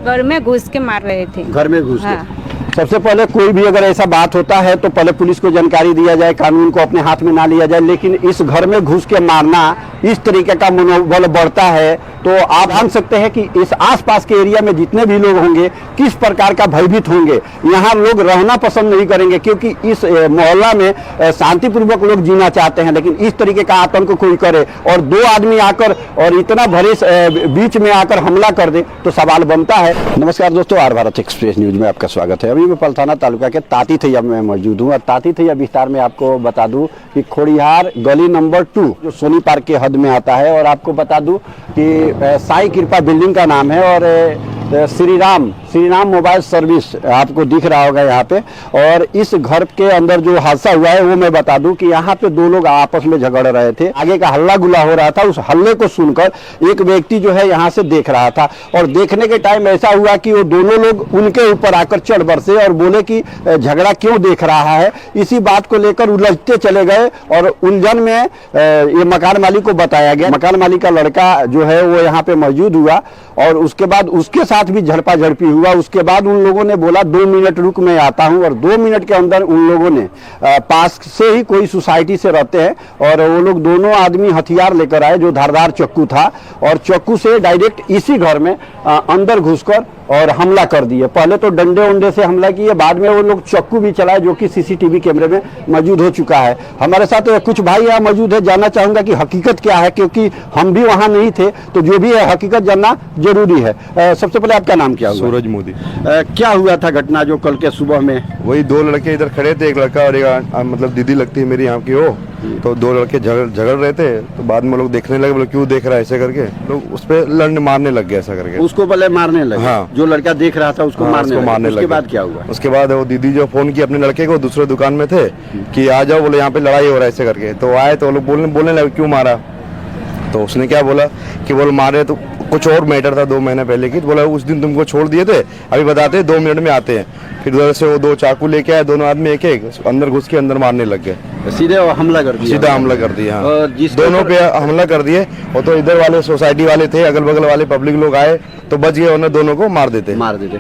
घर में घुस के मार रहे थे। घर में घुस हाँ। के। सबसे पहले कोई भी अगर ऐसा बात होता है तो पहले पुलिस को जानकारी दिया जाए, कानून को अपने हाथ में ना लिया जाए, लेकिन इस घर में घुस के मारना, इस तरीके का मनोबल बढ़ता है तो आप जान सकते हैं कि इस आसपास के एरिया में जितने भी लोग होंगे किस प्रकार का भयभीत होंगे। यहाँ लोग रहना पसंद नहीं करेंगे क्योंकि इस मोहल्ला में शांतिपूर्वक लोग जीना चाहते हैं, लेकिन इस तरीके का आतंक कोई करे और दो आदमी आकर और इतना भरे बीच में आकर हमला कर दे तो सवाल बनता है। नमस्कार दोस्तों, आर भारत एक्सप्रेस न्यूज में आपका स्वागत है। अभी मैं पलथाना तालुका के तातीथैया में मौजूद हूँ और तातीथैया विस्तार में आपको बता दूं कि खोड़िहार गली नंबर 2 जो सोनी पार्क के हद में आता है, और आपको बता दूं कि साई कृपा बिल्डिंग का नाम है और श्री राम मोबाइल सर्विस आपको दिख रहा होगा यहाँ पे। और इस घर के अंदर जो हादसा हुआ है वो मैं बता दूं कि यहाँ पे दो लोग आपस में झगड़ रहे थे, आगे का हल्ला गुल्ला हो रहा था। उस हल्ले को सुनकर एक व्यक्ति जो है यहाँ से देख रहा था और देखने के टाइम ऐसा हुआ कि वो दोनों लोग उनके ऊपर आकर चढ़ बरसे और बोले कि झगड़ा क्यों देख रहा है। इसी बात को लेकर उलझते चले गए और उलझन में ये मकान मालिक को बताया गया। मकान मालिक का लड़का जो है वो यहाँ पे मौजूद हुआ और उसके बाद उसके साथ भी झड़पा झड़पी हुआ। उसके बाद उन लोगों ने बोला 2 मिनट रुक, मैं आता हूं, और 2 मिनट के अंदर उन लोगों ने पास से ही कोई सोसाइटी से रहते हैं और वो लोग दोनों आदमी हथियार लेकर आए जो धारदार चाकू था और चाकू से डायरेक्ट इसी घर में अंदर घुसकर और हमला कर दिए। पहले तो डंडे उंडे से हमला किए, बाद में वो लोग चाकू भी चलाए जो कि सीसीटीवी कैमरे में मौजूद हो चुका है। हमारे साथ कुछ भाई यहाँ मौजूद है, जानना चाहूंगा कि हकीकत क्या है, क्योंकि हम भी वहाँ नहीं थे तो जो भी है हकीकत जानना जरूरी है। सबसे पहले आपका नाम क्या हुआ? सूरज मोदी। क्या हुआ था घटना जो कल के सुबह में? वही 2 लड़के इधर खड़े थे, एक लड़का और एक मतलब दीदी लगती है मेरी यहाँ की, वो तो 2 लड़के झगड़ रहे थे। तो बाद में लोग देखने लगे, बोले क्यों देख रहा है ऐसे करके, लोग उस पर लड़ने मारने लग गए ऐसा करके। उसको पहले मारने लगे? हाँ। जो लड़का देख रहा था उसको मारने लगे। उसके बाद क्या हुआ? उसके बाद वो दीदी जो फोन की अपने लड़के को, दूसरे दुकान में थे कि आ जाओ, बोले यहाँ पे लड़ाई हो रहा है ऐसे करके। तो आए तो लोग बोलने लगे क्यों मारा। तो उसने क्या बोला कि बोल मारे तो कुछ और मैटर था 2 महीने पहले की। तो बोला उस दिन तुमको छोड़ दिए थे, अभी बताते 2 मिनट में आते हैं। फिर उधर से वो 2 चाकू लेके आए, दोनों आदमी एक अंदर घुस के अंदर मारने लग गए। सीधे हमला कर दिया? सीधा हमला कर दिया। हाँ। दोनों पे हमला कर दिए। और तो इधर वाले सोसाइटी वाले थे, अगल बगल वाले पब्लिक लोग आए तो बच गए, उन्हें दोनों को मार देते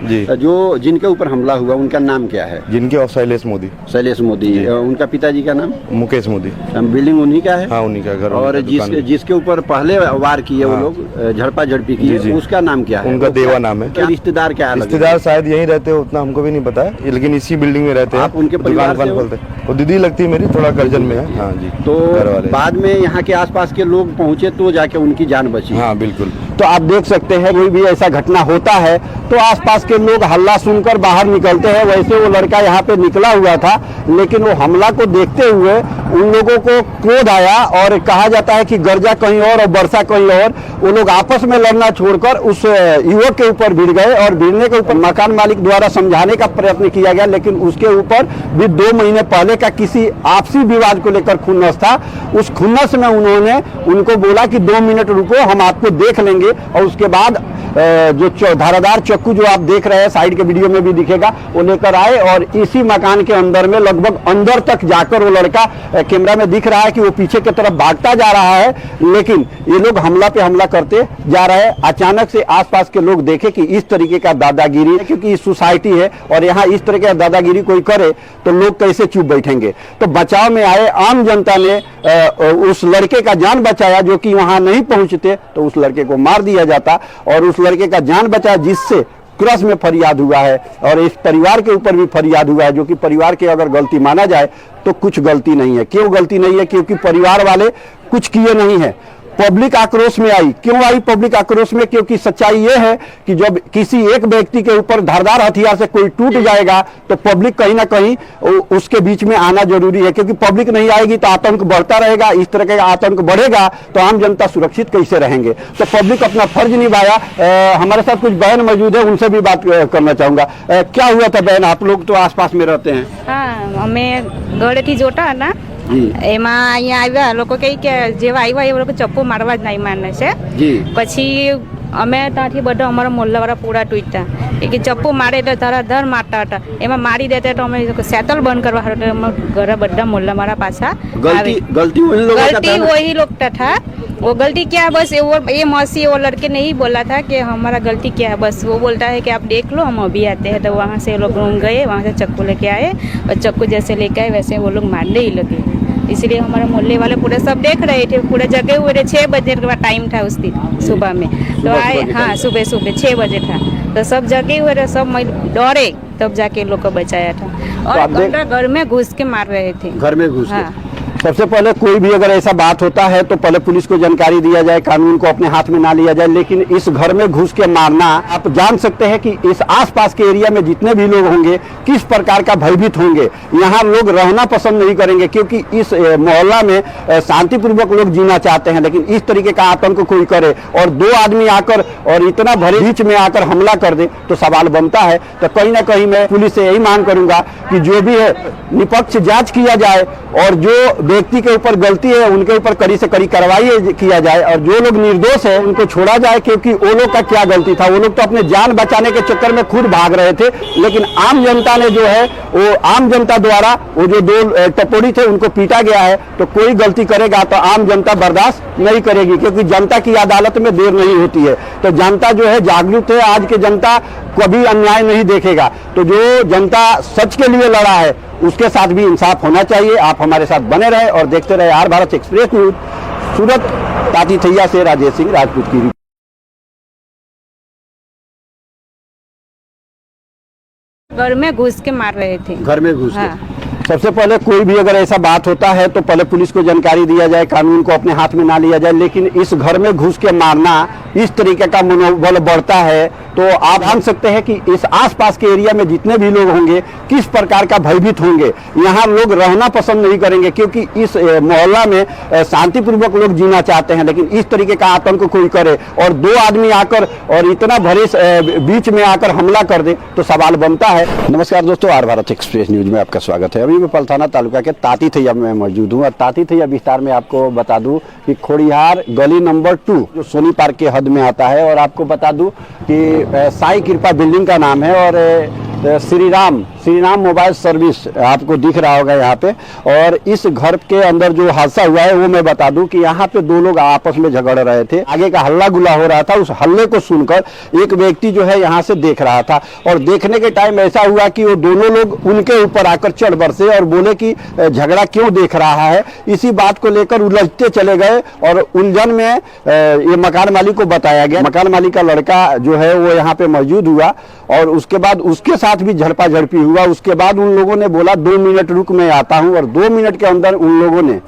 जी। जो जिनके ऊपर हमला हुआ उनका नाम क्या है? जिनके शैलेश मोदी। शैलेश मोदी। उनका पिताजी का नाम? मुकेश मोदी। बिल्डिंग उन्हीं का है? हाँ, उन्हीं का घर। और जिसके ऊपर पहले वार किए वो लोग, झड़पा झड़पी की, उसका नाम क्या है? उनका देवा नाम है। क्या रिश्तेदार क्या है? रिश्तेदार शायद यहीं रहते हो, उतना हमको भी नहीं पता है, लेकिन इसी बिल्डिंग में रहते हैं। आप उनके परिवार से हो? वो दीदी लगती है मेरी, थोड़ा कर्जन में है। हाँ जी। तो बाद में यहाँ के आसपास के लोग पहुँचे तो जाके उनकी जान बची? हाँ बिल्कुल। तो आप देख सकते हैं कोई भी ऐसा घटना होता है तो आसपास के लोग हल्ला सुनकर बाहर निकलते हैं। वैसे वो लड़का यहाँ पे निकला हुआ था, लेकिन वो हमला को देखते हुए उन लोगों को क्रोध आया और कहा जाता है कि गर्जा कहीं और बरसा कहीं और। वो लोग आपस में लड़ना छोड़कर उस युवक के ऊपर भिड़ गए और भिड़ने के ऊपर मकान मालिक द्वारा समझाने का प्रयत्न किया गया, लेकिन उसके ऊपर भी 2 महीने पहले का किसी आपसी विवाद को लेकर खुन्नस था। उस खुन्नस में उन्होंने उनको बोला कि 2 मिनट रुको, हम आपको देख लेंगे। और उसके बाद जो धारादार चाकू जो आप देख रहे हैं, साइड के वीडियो में भी दिखेगा, वो लेकर आए और इसी मकान के अंदर में लगभग अंदर तक जाकर वो लड़का, कैमरा में दिख रहा है कि वो पीछे की तरफ भागता जा रहा है, लेकिन ये लोग हमला पे हमला करते जा रहे हैं। अचानक से आसपास के लोग देखे कि इस तरीके का दादागिरी है, क्योंकि सोसाइटी है और यहाँ इस तरह का दादागिरी कोई करे तो लोग कैसे चुप बैठेंगे। तो बचाव में आए आम जनता ने उस लड़के का जान बचाया, जो कि वहां नहीं पहुंचते तो उस लड़के को मार दिया जाता, और उस लड़के का जान बचाया जिससे क्रश में फरियाद हुआ है। और इस परिवार के ऊपर भी फरियाद हुआ है, जो कि परिवार की अगर गलती माना जाए तो कुछ गलती नहीं है। क्यों गलती नहीं है? क्योंकि परिवार वाले कुछ किए नहीं है। पब्लिक आक्रोश में आई। क्यों आई पब्लिक आक्रोश में? क्योंकि सच्चाई यह है कि जब किसी एक व्यक्ति के ऊपर धारदार हथियार से कोई टूट जाएगा तो पब्लिक कहीं ना कहीं उसके बीच में आना जरूरी है, क्योंकि पब्लिक नहीं आएगी तो आतंक बढ़ता रहेगा। इस तरह का आतंक बढ़ेगा तो आम जनता सुरक्षित कैसे रहेंगे? तो पब्लिक अपना फर्ज निभाया। हमारे साथ कुछ बहन मौजूद है, उनसे भी बात करना चाहूंगा। क्या हुआ था बहन? आप लोग तो आसपास में रहते हैं। हाँ, અમે ગળેથી જોતા હતા એમાં અહીંયા આવ્યા લોકો કહે કે જેવા આવ્યા એ લોકો ચપ્પુ મારવા જ નહીં માને છે। પછી અમે ત્યાંથી બધા અમારા મોહલ્લાવાળા પૂરા તૂટ્યા કે ચપ્પુ મારે એટલે ધરાધર મારતા હતા। એમાં મારી દેતા તો અમે સેટલ બંધ કરવા હારું ઘરે બધા મોહલ્લાવાળા પાછા ગલતી વही लोग था। वो गलती क्या है बस ये मौसी वो लड़के ने ही बोला था कि हमारा गलती क्या है, बस वो बोलता है कि आप देख लो हम अभी आते हैं। तो वहाँ से लोग रूम गए, वहाँ से चाकू लेके आए और चाकू जैसे लेके आए वैसे वो लोग मारने ही लगे। इसलिए हमारे मोहल्ले वाले पूरे सब देख रहे थे, पूरे जगे हुए थे। 6 बजे का टाइम था उस दिन सुबह में, तो आए, हाँ सुबह 6 बजे था, तो सब जगे हुए थे, सब डरे, तब जाके लोग को बचाया था। और कमरा घर में घुस के मार रहे थे, घर में घुस हाँ। सबसे पहले कोई भी अगर ऐसा बात होता है तो पहले पुलिस को जानकारी दिया जाए, कानून को अपने हाथ में ना लिया जाए। लेकिन इस घर में घुस के मारना, आप जान सकते हैं कि इस आसपास के एरिया में जितने भी लोग होंगे किस प्रकार का भयभीत होंगे। यहाँ लोग रहना पसंद नहीं करेंगे क्योंकि इस मोहल्ला में शांतिपूर्वक लोग जीना चाहते हैं, लेकिन इस तरीके का आतंक कोई करे और 2 आदमी आकर और इतना भरे बीच में आकर हमला कर दे तो सवाल बनता है। तो कहीं ना कहीं मैं पुलिस से यही मांग करूंगा कि जो भी है निष्पक्ष जांच किया जाए और जो व्यक्ति के ऊपर गलती है उनके ऊपर कड़ी से कड़ी कार्रवाई किया जाए और जो लोग निर्दोष है उनको छोड़ा जाए, क्योंकि वो लोग का क्या गलती था। वो लोग तो अपने जान बचाने के चक्कर में खुद भाग रहे थे, लेकिन आम जनता ने जो है वो आम जनता द्वारा वो जो 2 टपोरी थे उनको पीटा गया है। तो कोई गलती करेगा तो आम जनता बर्दाश्त नहीं करेगी, क्योंकि जनता की अदालत में देर नहीं होती है। तो जनता जो है जागरूक है, आज के जनता कभी अन्याय नहीं देखेगा। तो जो जनता सच के लिए लड़ा है उसके साथ भी इंसाफ होना चाहिए। आप हमारे साथ बने रहे और देखते रहे आर भारत एक्सप्रेस न्यूज। सूरत ताती थैया से राजेश सिंह राजपूत की। घर में घुस के मार रहे थे, घर में घुस के, हाँ। सबसे पहले कोई भी अगर ऐसा बात होता है तो पहले पुलिस को जानकारी दिया जाए, कानून को अपने हाथ में ना लिया जाए। लेकिन इस घर में घुस के मारना, इस तरीके का मनोबल बढ़ता है तो आप जान सकते हैं कि इस आसपास के एरिया में जितने भी लोग होंगे किस प्रकार का भयभीत होंगे। यहाँ लोग रहना पसंद नहीं करेंगे क्योंकि इस मोहल्ला में शांतिपूर्वक लोग जीना चाहते हैं, लेकिन इस तरीके का आतंक कोई करे और 2 आदमी आकर और इतना भरे बीच में आकर हमला कर दे तो सवाल बनता है। नमस्कार दोस्तों, आर भारत एक्सप्रेस न्यूज में आपका स्वागत है। अभी मैं पलथाना तालुका के ताती थैया में मौजूद हूँ और ताती थैया विस्तार में आपको बता दूं कि खोड़िहार गली नंबर 2 जो सोनी पार्क के हद में आता है, और आपको बता दूं कि साई कृपा बिल्डिंग का नाम है और श्री राम मोबाइल सर्विस आपको दिख रहा होगा यहाँ पे। और इस घर के अंदर जो हादसा हुआ है वो मैं बता दूं कि यहाँ पे 2 लोग आपस में झगड़ रहे थे, आगे का हल्ला गुल्ला हो रहा था। उस हल्ले को सुनकर एक व्यक्ति जो है यहाँ से देख रहा था और देखने के टाइम ऐसा हुआ कि वो दोनों लोग उनके ऊपर आकर चढ़ बरसे और बोले कि झगड़ा क्यों देख रहा है। इसी बात को लेकर उलझते चले गए और उलझन में ये मकान मालिक को बताया गया। मकान मालिक का लड़का जो है वो यहाँ पे मौजूद हुआ और उसके बाद उसके साथ भी झड़पा झड़पी हुआ। उसके बाद उन लोगों ने बोला 2 मिनट रुक मैं आता हूं, और 2 मिनट के अंदर उन लोगों ने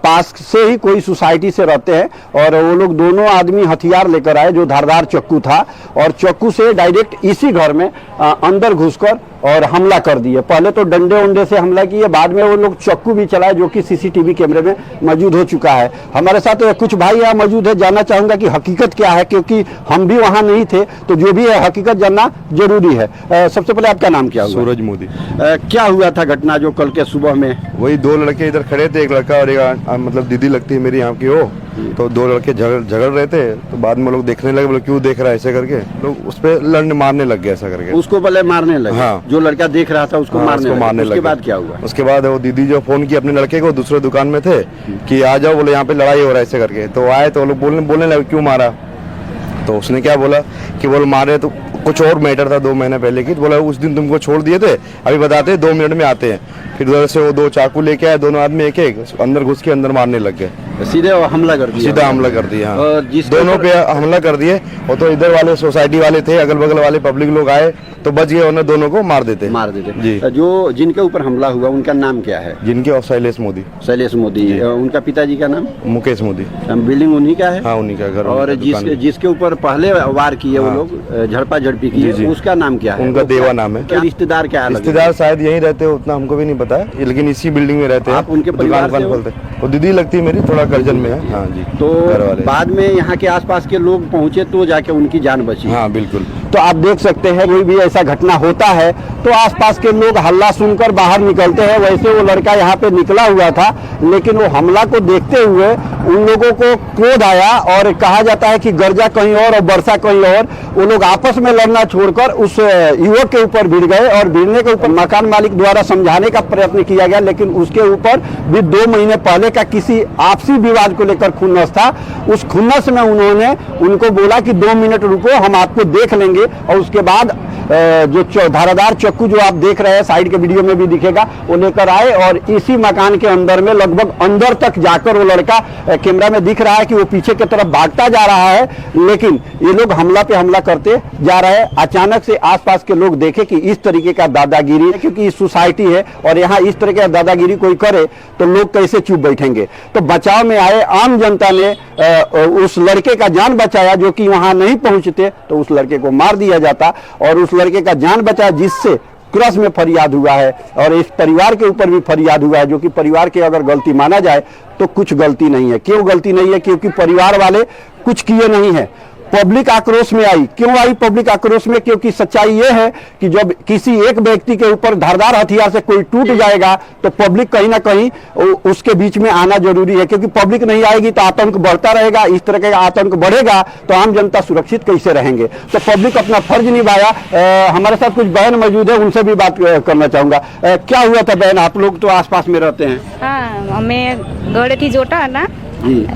पास से ही कोई सोसाइटी से रहते हैं और वो लोग दोनों आदमी हथियार लेकर आए जो धारदार चाकू था और चाकू से डायरेक्ट इसी घर में अंदर घुसकर और हमला कर दिए। पहले तो डंडे उंडे से हमला किए, बाद में वो लोग चाकू भी चलाए जो कि सीसीटीवी कैमरे में मौजूद हो चुका है। हमारे साथ कुछ भाई यहाँ मौजूद है, जानना चाहूंगा कि हकीकत क्या है, क्योंकि हम भी वहाँ नहीं थे, तो जो भी है हकीकत जानना जरूरी है। सबसे पहले आपका नाम क्या हुआ? सूरज मोदी। क्या हुआ था घटना जो कल के सुबह में? वही 2 लड़के इधर खड़े थे, एक लड़का और एक मतलब दीदी लगती है मेरी यहाँ की वो, तो 2 लड़के झगड़ रहे थे। तो बाद में लोग देखने लगे, बोले क्यों देख रहा है ऐसे करके, लोग उस पर लड़ने मारने लग गए ऐसा करके। उसको पहले मारने लगे? हाँ। जो लड़का देख रहा था उसको मारने लगे। उसके बाद क्या हुआ? उसके बाद वो दीदी जो फोन की अपने लड़के को, दूसरे दुकान में थे कि आ जाओ, बोले यहाँ पे लड़ाई हो रहा है ऐसे करके। तो आए तो लोग बोलने लगे क्यों मारा। तो उसने क्या बोला कि बोल मारे तो कुछ और मैटर था 2 महीने पहले की। तो बोला उस दिन तुमको छोड़ दिए थे, अभी बताते 2 मिनट में आते हैं। फिर उधर से वो 2 चाकू लेके आए, दोनों आदमी एक अंदर घुस के अंदर मारने लग गए। सीधे हमला कर दिया? सीधा हमला कर दिया, दोनों पे हमला कर दिए। और तो इधर वाले सोसाइटी वाले थे, अगल बगल वाले पब्लिक लोग आए तो बच गए, उन्हें दोनों को मार देते जी। जो जिनके ऊपर हमला हुआ उनका नाम क्या है? जिनके शैलेश मोदी। शैलेश मोदी। उनका पिताजी का नाम? मुकेश मोदी। बिल्डिंग उन्हीं का है? हाँ, उन्हीं का घर। और जिसके ऊपर पहले वार किए वो लोग, झड़पा झड़पी की, उसका नाम क्या है? उनका देवा नाम है। रिश्तेदार क्या है? रिश्तेदार शायद यहीं रहते हैं, उतना हमको भी नहीं पता है, लेकिन इसी बिल्डिंग में रहते हैं। आप उनके परिवार से हो? वो दीदी लगती है मेरी, थोड़ा करजन में है। हाँ जी। तो बाद में यहाँ के आसपास के लोग पहुँचे तो जाके उनकी जान बची? हाँ बिल्कुल। तो आप देख सकते हैं कोई भी ऐसा घटना होता है तो आसपास के लोग हल्ला सुनकर बाहर निकलते हैं। वैसे वो लड़का यहाँ पे निकला हुआ था, लेकिन वो हमला को देखते हुए उन लोगों को क्रोध आया और कहा जाता है कि गर्जा कहीं और वर्षा कहीं और। वो लोग आपस में लड़ना छोड़कर उस युवक के ऊपर भिड़ गए और भिड़ने के ऊपर मकान मालिक द्वारा समझाने का प्रयत्न किया गया, लेकिन उसके ऊपर भी 2 महीने पहले का किसी आपसी विवाद को लेकर खुन्नस था। उस खुन्नस में उन्होंने उनको बोला कि 2 मिनट रुको, हम आपको देख लेंगे। और उसके बाद जो धारादार चाकू जो आप देख रहे हैं साइड के वीडियो में भी दिखेगा, वो लेकर आए और इसी मकान के अंदर में लगभग अंदर तक जाकर वो लड़का कैमरा में दिख रहा है कि वो पीछे की तरफ भागता जा रहा है, लेकिन ये लोग हमला पे हमला करते जा रहे हैं। अचानक से आसपास के लोग देखे कि इस तरीके का दादागिरी है, क्योंकि सोसाइटी है और यहाँ इस तरह का दादागिरी कोई करे तो लोग कैसे चुप बैठेंगे। तो बचाव में आए आम जनता ने उस लड़के का जान बचाया, जो कि वहां नहीं पहुंचते तो उस लड़के को मार दिया जाता, और उस लड़के का जान बचाया जिससे क्रस में फरियाद हुआ है। और इस परिवार के ऊपर भी फरियाद हुआ है, जो कि परिवार की अगर गलती माना जाए तो कुछ गलती नहीं है। क्यों गलती नहीं है? क्योंकि परिवार वाले कुछ किए नहीं है। पब्लिक आक्रोश में आई। क्यों आई पब्लिक आक्रोश में? क्योंकि सच्चाई यह है कि जब किसी एक व्यक्ति के ऊपर धारदार हथियार से कोई टूट जाएगा तो पब्लिक कहीं ना कहीं उसके बीच में आना जरूरी है, क्योंकि पब्लिक नहीं आएगी तो आतंक बढ़ता रहेगा। इस तरह का आतंक बढ़ेगा तो आम जनता सुरक्षित कैसे रहेंगे? तो पब्लिक अपना फर्ज निभाया। हमारे साथ कुछ बहन मौजूद है, उनसे भी बात करना चाहूंगा। क्या हुआ था बहन? आप लोग तो आसपास में रहते हैं। हाँ, અમે ગળેથી જોતા હતા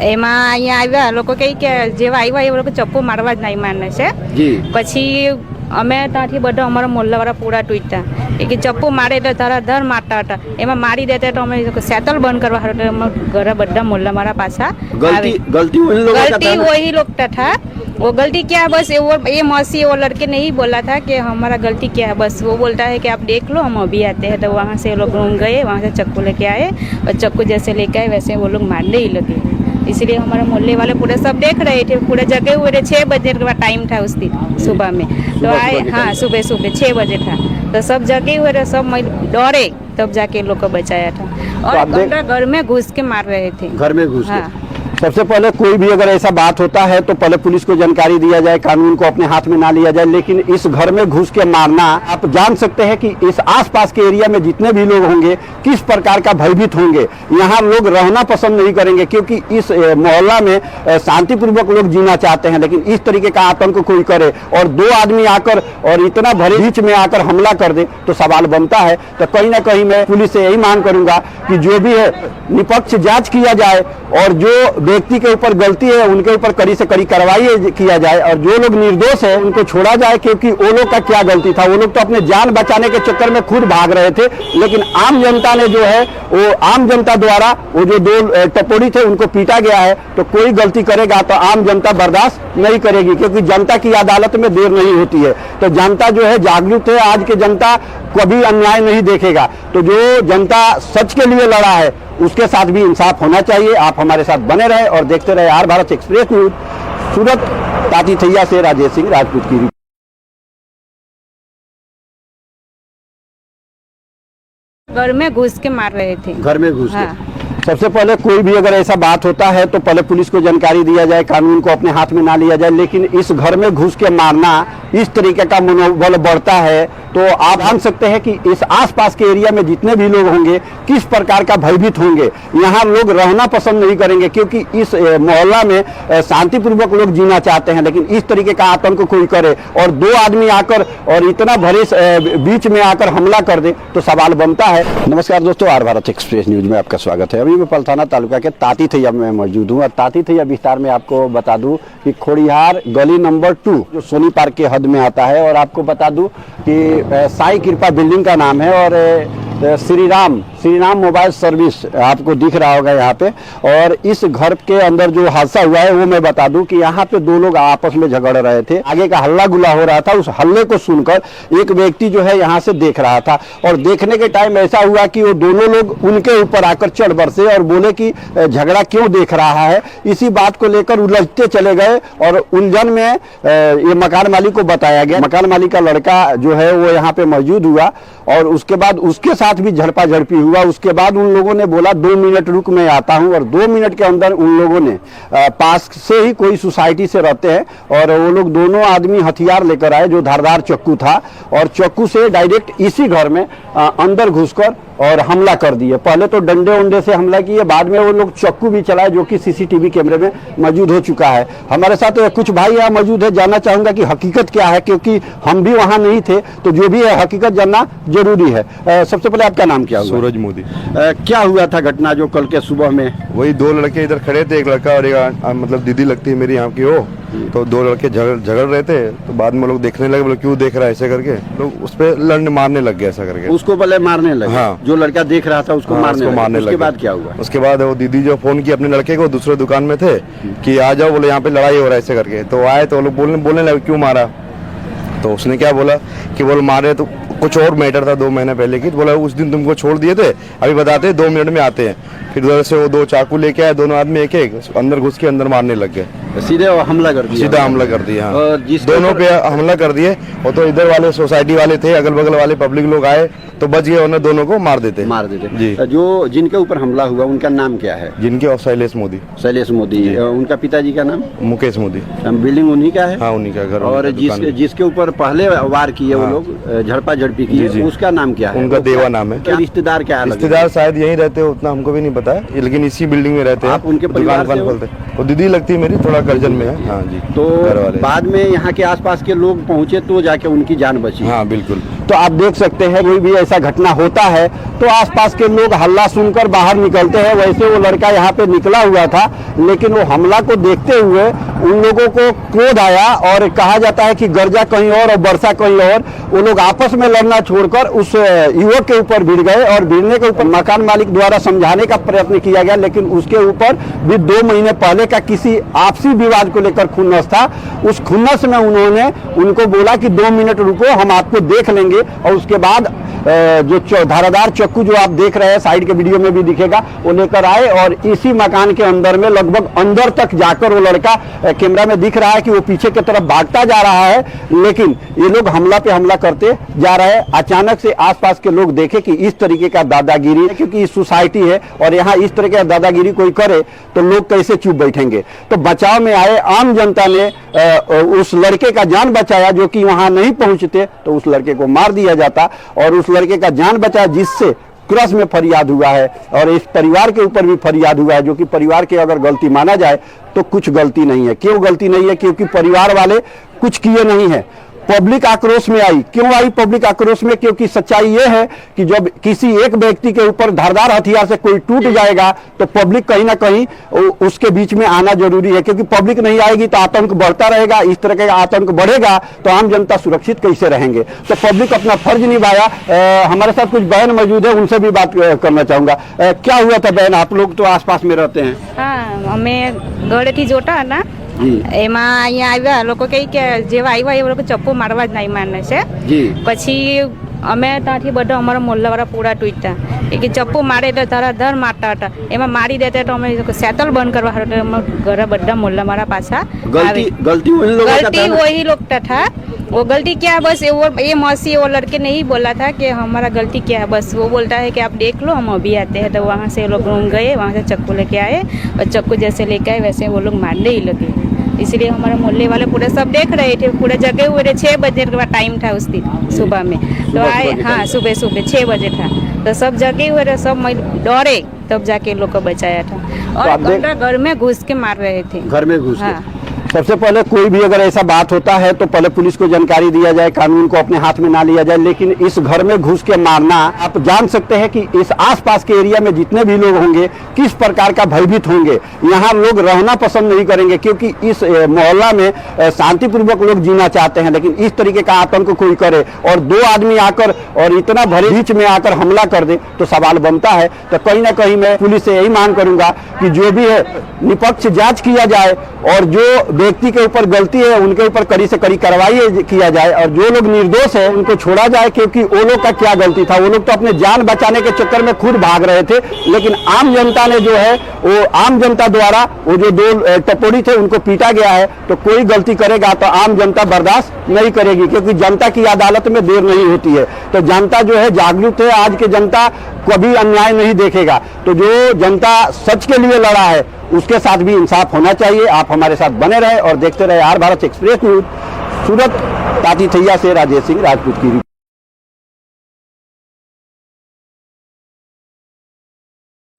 એમાં અહીંયા આવ્યા લોકો કહે કે જેવા આવ્યા એ લોકો ચપ્પુ મારવા જ નહીં માને છે। પછી અમે ત્યાંથી બધા અમારા મોહલ્લાવાળા પૂરા તૂટ્યા કે ચપ્પુ મારે એટલે ધરાધર મારતા હતા। એમાં મારી દેતા તો અમે સેટલ બંધ કરવા હારું અમે ઘરે બધા મોહલ્લાવાળા પાછા ગલતી वही लोग का था। वो गलती क्या है बस ये मौसी वो लड़के ने ही बोला था कि हमारा गलती क्या है, बस वो बोलता है कि आप देख लो हम अभी आते हैं। तो वहाँ से लोग रूम गए, वहाँ से चाकू लेके आए और चाकू जैसे लेके आए वैसे वो लोग मारने ही लगे। इसलिए हमारे मोहल्ले वाले पूरे सब देख रहे थे, पूरे जगे हुए थे। 6 बजे का टाइम था उस दिन सुबह में, तो आए। हाँ, सुबह 6 बजे था, तो सब जगे हुए थे, सब डरे, तब जाके लोग को बचाया था। और घर में घुस के मार रहे थे। घर में घुस के। सबसे पहले कोई भी अगर ऐसा बात होता है तो पहले पुलिस को जानकारी दिया जाए, कानून को अपने हाथ में ना लिया जाए। लेकिन इस घर में घुस के मारना, आप जान सकते हैं कि इस आसपास के एरिया में जितने भी लोग होंगे किस प्रकार का भयभीत होंगे। यहाँ लोग रहना पसंद नहीं करेंगे, क्योंकि इस मोहल्ला में शांतिपूर्वक लोग जीना चाहते हैं। लेकिन इस तरीके का आतंक कोई करे और 2 आदमी आकर और इतना भरे बीच में आकर हमला कर दे तो सवाल बनता है। तो कहीं ना कहीं मैं पुलिस से यही मांग करूंगा कि जो भी है निष्पक्ष जांच किया जाए और जो व्यक्ति के ऊपर गलती है उनके ऊपर कड़ी से कड़ी कार्रवाई किया जाए, और जो लोग निर्दोष है उनको छोड़ा जाए। क्योंकि वो लोग का क्या गलती था? वो लोग तो अपने जान बचाने के चक्कर में खुद भाग रहे थे। लेकिन आम जनता ने जो है वो आम जनता द्वारा वो जो 2 टपोरी थे उनको पीटा गया है। तो कोई गलती करेगा तो आम जनता बर्दाश्त नहीं करेगी, क्योंकि जनता की अदालत में देर नहीं होती है। तो जनता जो है जागरूक है। आज की जनता कभी अन्याय नहीं देखेगा। तो जो जनता सच के लिए लड़ा है उसके साथ भी इंसाफ होना चाहिए। आप हमारे साथ बने रहे और देखते रहे आर भारत एक्सप्रेस न्यूज। सूरत ताती थैया से राजेश सिंह राजपूत की। घर में घुस के मार रहे थे। घर में घुस हाँ। के। सबसे पहले कोई भी अगर ऐसा बात होता है तो पहले पुलिस को जानकारी दिया जाए, कानून को अपने हाथ में ना लिया जाए। लेकिन इस घर में घुस के मारना, इस तरीके का मनोबल बढ़ता है तो आप जान सकते हैं कि इस आसपास के एरिया में जितने भी लोग होंगे किस प्रकार का भयभीत होंगे। यहाँ लोग रहना पसंद नहीं करेंगे, क्योंकि इस मोहल्ला में शांतिपूर्वक लोग जीना चाहते हैं। लेकिन इस तरीके का आतंक कोई करे और 2 आदमी आकर और इतना भरे बीच में आकर हमला कर दे तो सवाल बनता है। नमस्कार दोस्तों, आर भारत एक्सप्रेस न्यूज में आपका स्वागत है। अभी मैं पलथाना तालुका के ताती थैया में मौजूद हूँ और ताती थैया विस्तार में आपको बता दूं कि खोड़िहार गली नंबर 2 जो सोनी पार्क के हद में आता है। और आपको बता दूं कि साई कृपा बिल्डिंग का नाम है और श्री राम मोबाइल सर्विस आपको दिख रहा होगा यहाँ पे। और इस घर के अंदर जो हादसा हुआ है वो मैं बता दूं कि यहाँ पे 2 लोग आपस में झगड़ रहे थे। आगे का हल्ला गुल्ला हो रहा था। उस हल्ले को सुनकर एक व्यक्ति जो है यहाँ से देख रहा था और देखने के टाइम ऐसा हुआ कि वो दोनों लोग उनके ऊपर आकर चढ़ बरसे और बोले कि झगड़ा क्यों देख रहा है। इसी बात को लेकर उलझते चले गए और उलझन में ये मकान मालिक को बताया गया। मकान मालिक का लड़का जो है वो यहाँ पे मौजूद हुआ और उसके बाद उसके साथ भी झड़पा झड़पी हुआ। उसके बाद उन लोगों ने बोला 2 मिनट रुक, मैं आता हूं, और 2 मिनट के अंदर उन लोगों ने पास से ही कोई सोसाइटी से रहते हैं और वो लोग दोनों आदमी हथियार लेकर आए जो धारदार चाकू था, और चाकू से डायरेक्ट इसी घर में अंदर घुसकर और हमला कर दिए। पहले तो डंडे उंडे से हमला किए, बाद में वो लोग चाकू भी चलाए जो कि सीसीटीवी कैमरे में मौजूद हो चुका है। हमारे साथ कुछ भाई यहाँ मौजूद है, जानना चाहूंगा कि हकीकत क्या है, क्योंकि हम भी वहाँ नहीं थे, तो जो भी है हकीकत जानना जरूरी है। सबसे पहले आपका नाम क्या हुआ? सूरज मोदी। क्या हुआ था घटना जो कल के सुबह में? वही 2 लड़के इधर खड़े थे, एक लड़का और एक मतलब दीदी लगती है मेरी यहाँ की वो, तो 2 लड़के झगड़ रहे थे। तो बाद में लोग देखने लगे, बोले क्यों देख रहा है ऐसे करके, लोग उस पर लड़ने मारने लग गए ऐसा करके। उसको पहले मारने लगे? हाँ। जो लड़का देख रहा था उसको मारने लगे। उसके बाद क्या हुआ? उसके बाद वो दीदी जो फोन की अपने लड़के को, दूसरे दुकान में थे कि आ जाओ, बोले यहाँ पे लड़ाई हो रहा है ऐसे करके। तो आए तो लोग बोलने लगे क्यों मारा। तो उसने क्या बोला कि बोल मारे तो कुछ और मैटर था 2 महीने पहले की। तो बोला उस दिन तुमको छोड़ दिए थे, अभी बताते 2 मिनट में आते हैं। फिर उधर से वो 2 चाकू लेके आए, दोनों आदमी एक एक अंदर घुस के अंदर मारने लग गए। सीधे हमला कर दिया? सीधा हमला कर दिया, हाँ। दोनों पे हमला कर दिए। और तो इधर वाले सोसाइटी वाले थे, अगल बगल वाले पब्लिक लोग आए तो बच गए, उन्हें दोनों को मार देते जी। जो जिनके ऊपर हमला हुआ उनका नाम क्या है? जिनके शैलेश मोदी। शैलेश मोदी। उनका पिताजी का नाम? मुकेश मोदी। बिल्डिंग उन्हीं का है? हाँ, उन्हीं का घर। और जिसके ऊपर पहले वार किए वो लोग, झड़पा झड़पी की, उसका नाम क्या है? उनका देवा नाम है। रिश्तेदार क्या है? रिश्तेदार शायद यहीं रहते हो, उतना हमको भी नहीं पता है, लेकिन इसी बिल्डिंग में रहते हैं। उनके परिवार से खोलते, वो दीदी लगती है मेरी, थोड़ा कर्जन में है। हाँ जी। तो बाद में यहाँ के आसपास के लोग पहुँचे तो जाके उनकी जान बची? हाँ बिल्कुल। तो आप देख सकते हैं कोई भी ऐसा घटना होता है तो आसपास के लोग हल्ला सुनकर बाहर निकलते हैं। वैसे वो लड़का यहाँ पे निकला हुआ था, लेकिन वो हमला को देखते हुए उन लोगों को क्रोध आया और कहा जाता है कि गर्जा कहीं और बरसा कहीं और। वो लोग आपस में लड़ना छोड़कर उस युवक के ऊपर भिड़ गए, और भिड़ने के ऊपर मकान मालिक द्वारा समझाने का प्रयत्न किया गया, लेकिन उसके ऊपर भी 2 महीने पहले का किसी आपसी विवाद को लेकर खुन्नस था। उस खुन्नस में उन्होंने उनको बोला कि 2 मिनट रुको, हम आपको देख लेंगे। और उसके बाद जो धारादार चाकू जो आप देख रहे हैं, साइड के वीडियो में भी दिखेगा, वो लेकर आए और इसी मकान के अंदर में लगभग अंदर तक जाकर वो लड़का, कैमरा में दिख रहा है कि वो पीछे की तरफ भागता जा रहा है, लेकिन ये लोग हमला पे हमला करते जा रहे हैं। अचानक से आसपास के लोग देखे कि इस तरीके का दादागिरी है, क्योंकि इस सोसाइटी है और यहाँ इस तरह का दादागिरी कोई करे तो लोग कैसे चुप बैठेंगे। तो बचाव में आए आम जनता ने उस लड़के का जान बचाया, जो कि वहां नहीं पहुंचते तो उस लड़के को मार दिया जाता, और उस लड़के का जान बचाया, जिससे क्रश में फरियाद हुआ है। और इस परिवार के ऊपर भी फरियाद हुआ है, जो कि परिवार की अगर गलती माना जाए तो कुछ गलती नहीं है। क्यों गलती नहीं है? क्योंकि परिवार वाले कुछ किए नहीं है। पब्लिक आक्रोश में आई। क्यों आई पब्लिक आक्रोश में? क्योंकि सच्चाई यह है कि जब किसी एक व्यक्ति के ऊपर धारदार हथियार से कोई टूट जाएगा तो पब्लिक कहीं ना कहीं उसके बीच में आना जरूरी है, क्योंकि पब्लिक नहीं आएगी तो आतंक बढ़ता रहेगा। इस तरह का आतंक बढ़ेगा तो आम जनता सुरक्षित कैसे रहेंगे? तो पब्लिक अपना फर्ज निभाया। हमारे साथ कुछ बहन मौजूद है, उनसे भी बात करना चाहूंगा। क्या हुआ था बहन? आप लोग तो आसपास में रहते हैं। हाँ, અમે ગળેથી જોતા હતા એમાં અહીંયા આવ્યા લોકો કહે કે જેવા આવ્યા એ લોકો ચપ્પુ મારવા જ નહીં માને છે। પછી અમે ત્યાંથી બધા અમારા મોહલ્લાવાળા પૂરા તૂટ્યા કે ચપ્પુ મારે એટલે ધરાધર મારતા હતા। એમાં મારી દેતા તો અમે સેટલ બંધ કરવા હાટુ અમે ઘરે બધા મોહલ્લાવાળા પાછા गलती वही लोग था। वो गलती क्या है बस ये मौसी वो लड़के ने ही बोला था कि हमारा गलती क्या है। बस वो बोलता है कि आप देख लो हम अभी आते हैं। तो वहाँ से लोग रूम गए, वहाँ से चाकू लेके आए और चाकू जैसे लेके आए वैसे वो लोग मारने ही लगे। इसलिए हमारे मोहल्ले वाले पूरे सब देख रहे थे, पूरे जगे हुए थे। 6 बजे का टाइम था उस दिन सुबह में, तो आए। हाँ, सुबह 6 बजे था, तो सब जगे हुए थे, सब डरे, तब जाके लोग को बचाया था। और घर में घुस के मार रहे थे। घर में घुस के? सबसे पहले कोई भी अगर ऐसा बात होता है तो पहले पुलिस को जानकारी दिया जाए, कानून को अपने हाथ में ना लिया जाए। लेकिन इस घर में घुस के मारना, आप जान सकते हैं कि इस आसपास के एरिया में जितने भी लोग होंगे किस प्रकार का भयभीत होंगे। यहाँ लोग रहना पसंद नहीं करेंगे, क्योंकि इस मोहल्ला में शांतिपूर्वक लोग जीना चाहते हैं। लेकिन इस तरीके का आतंक कोई करे और 2 आदमी आकर और इतना भरे बीच में आकर हमला कर दे तो सवाल बनता है। तो कहीं ना कहीं मैं पुलिस से यही मांग करूंगा कि जो भी है निष्पक्ष जांच किया जाए, और जो व्यक्ति के ऊपर गलती है उनके ऊपर कड़ी से कड़ी कार्रवाई किया जाए और जो लोग निर्दोष है उनको छोड़ा जाए, क्योंकि वो लोग का क्या गलती था। वो लोग तो अपने जान बचाने के चक्कर में खुद भाग रहे थे, लेकिन आम जनता ने जो है वो आम जनता द्वारा वो जो दो टपोरी थे उनको पीटा गया है। तो कोई गलती करेगा तो आम जनता बर्दाश्त नहीं करेगी, क्योंकि जनता की अदालत में देर नहीं होती है। तो जनता जो है जागरूक है, आज की जनता कभी अन्याय नहीं देखेगा। तो जो जनता सच के लिए लड़ा है उसके साथ भी इंसाफ होना चाहिए। आप हमारे साथ बने रहे और देखते रहे आर भारत एक्सप्रेस न्यूज। सूरत ताती थैया से राजेश सिंह राजपूत की रिपोर्ट।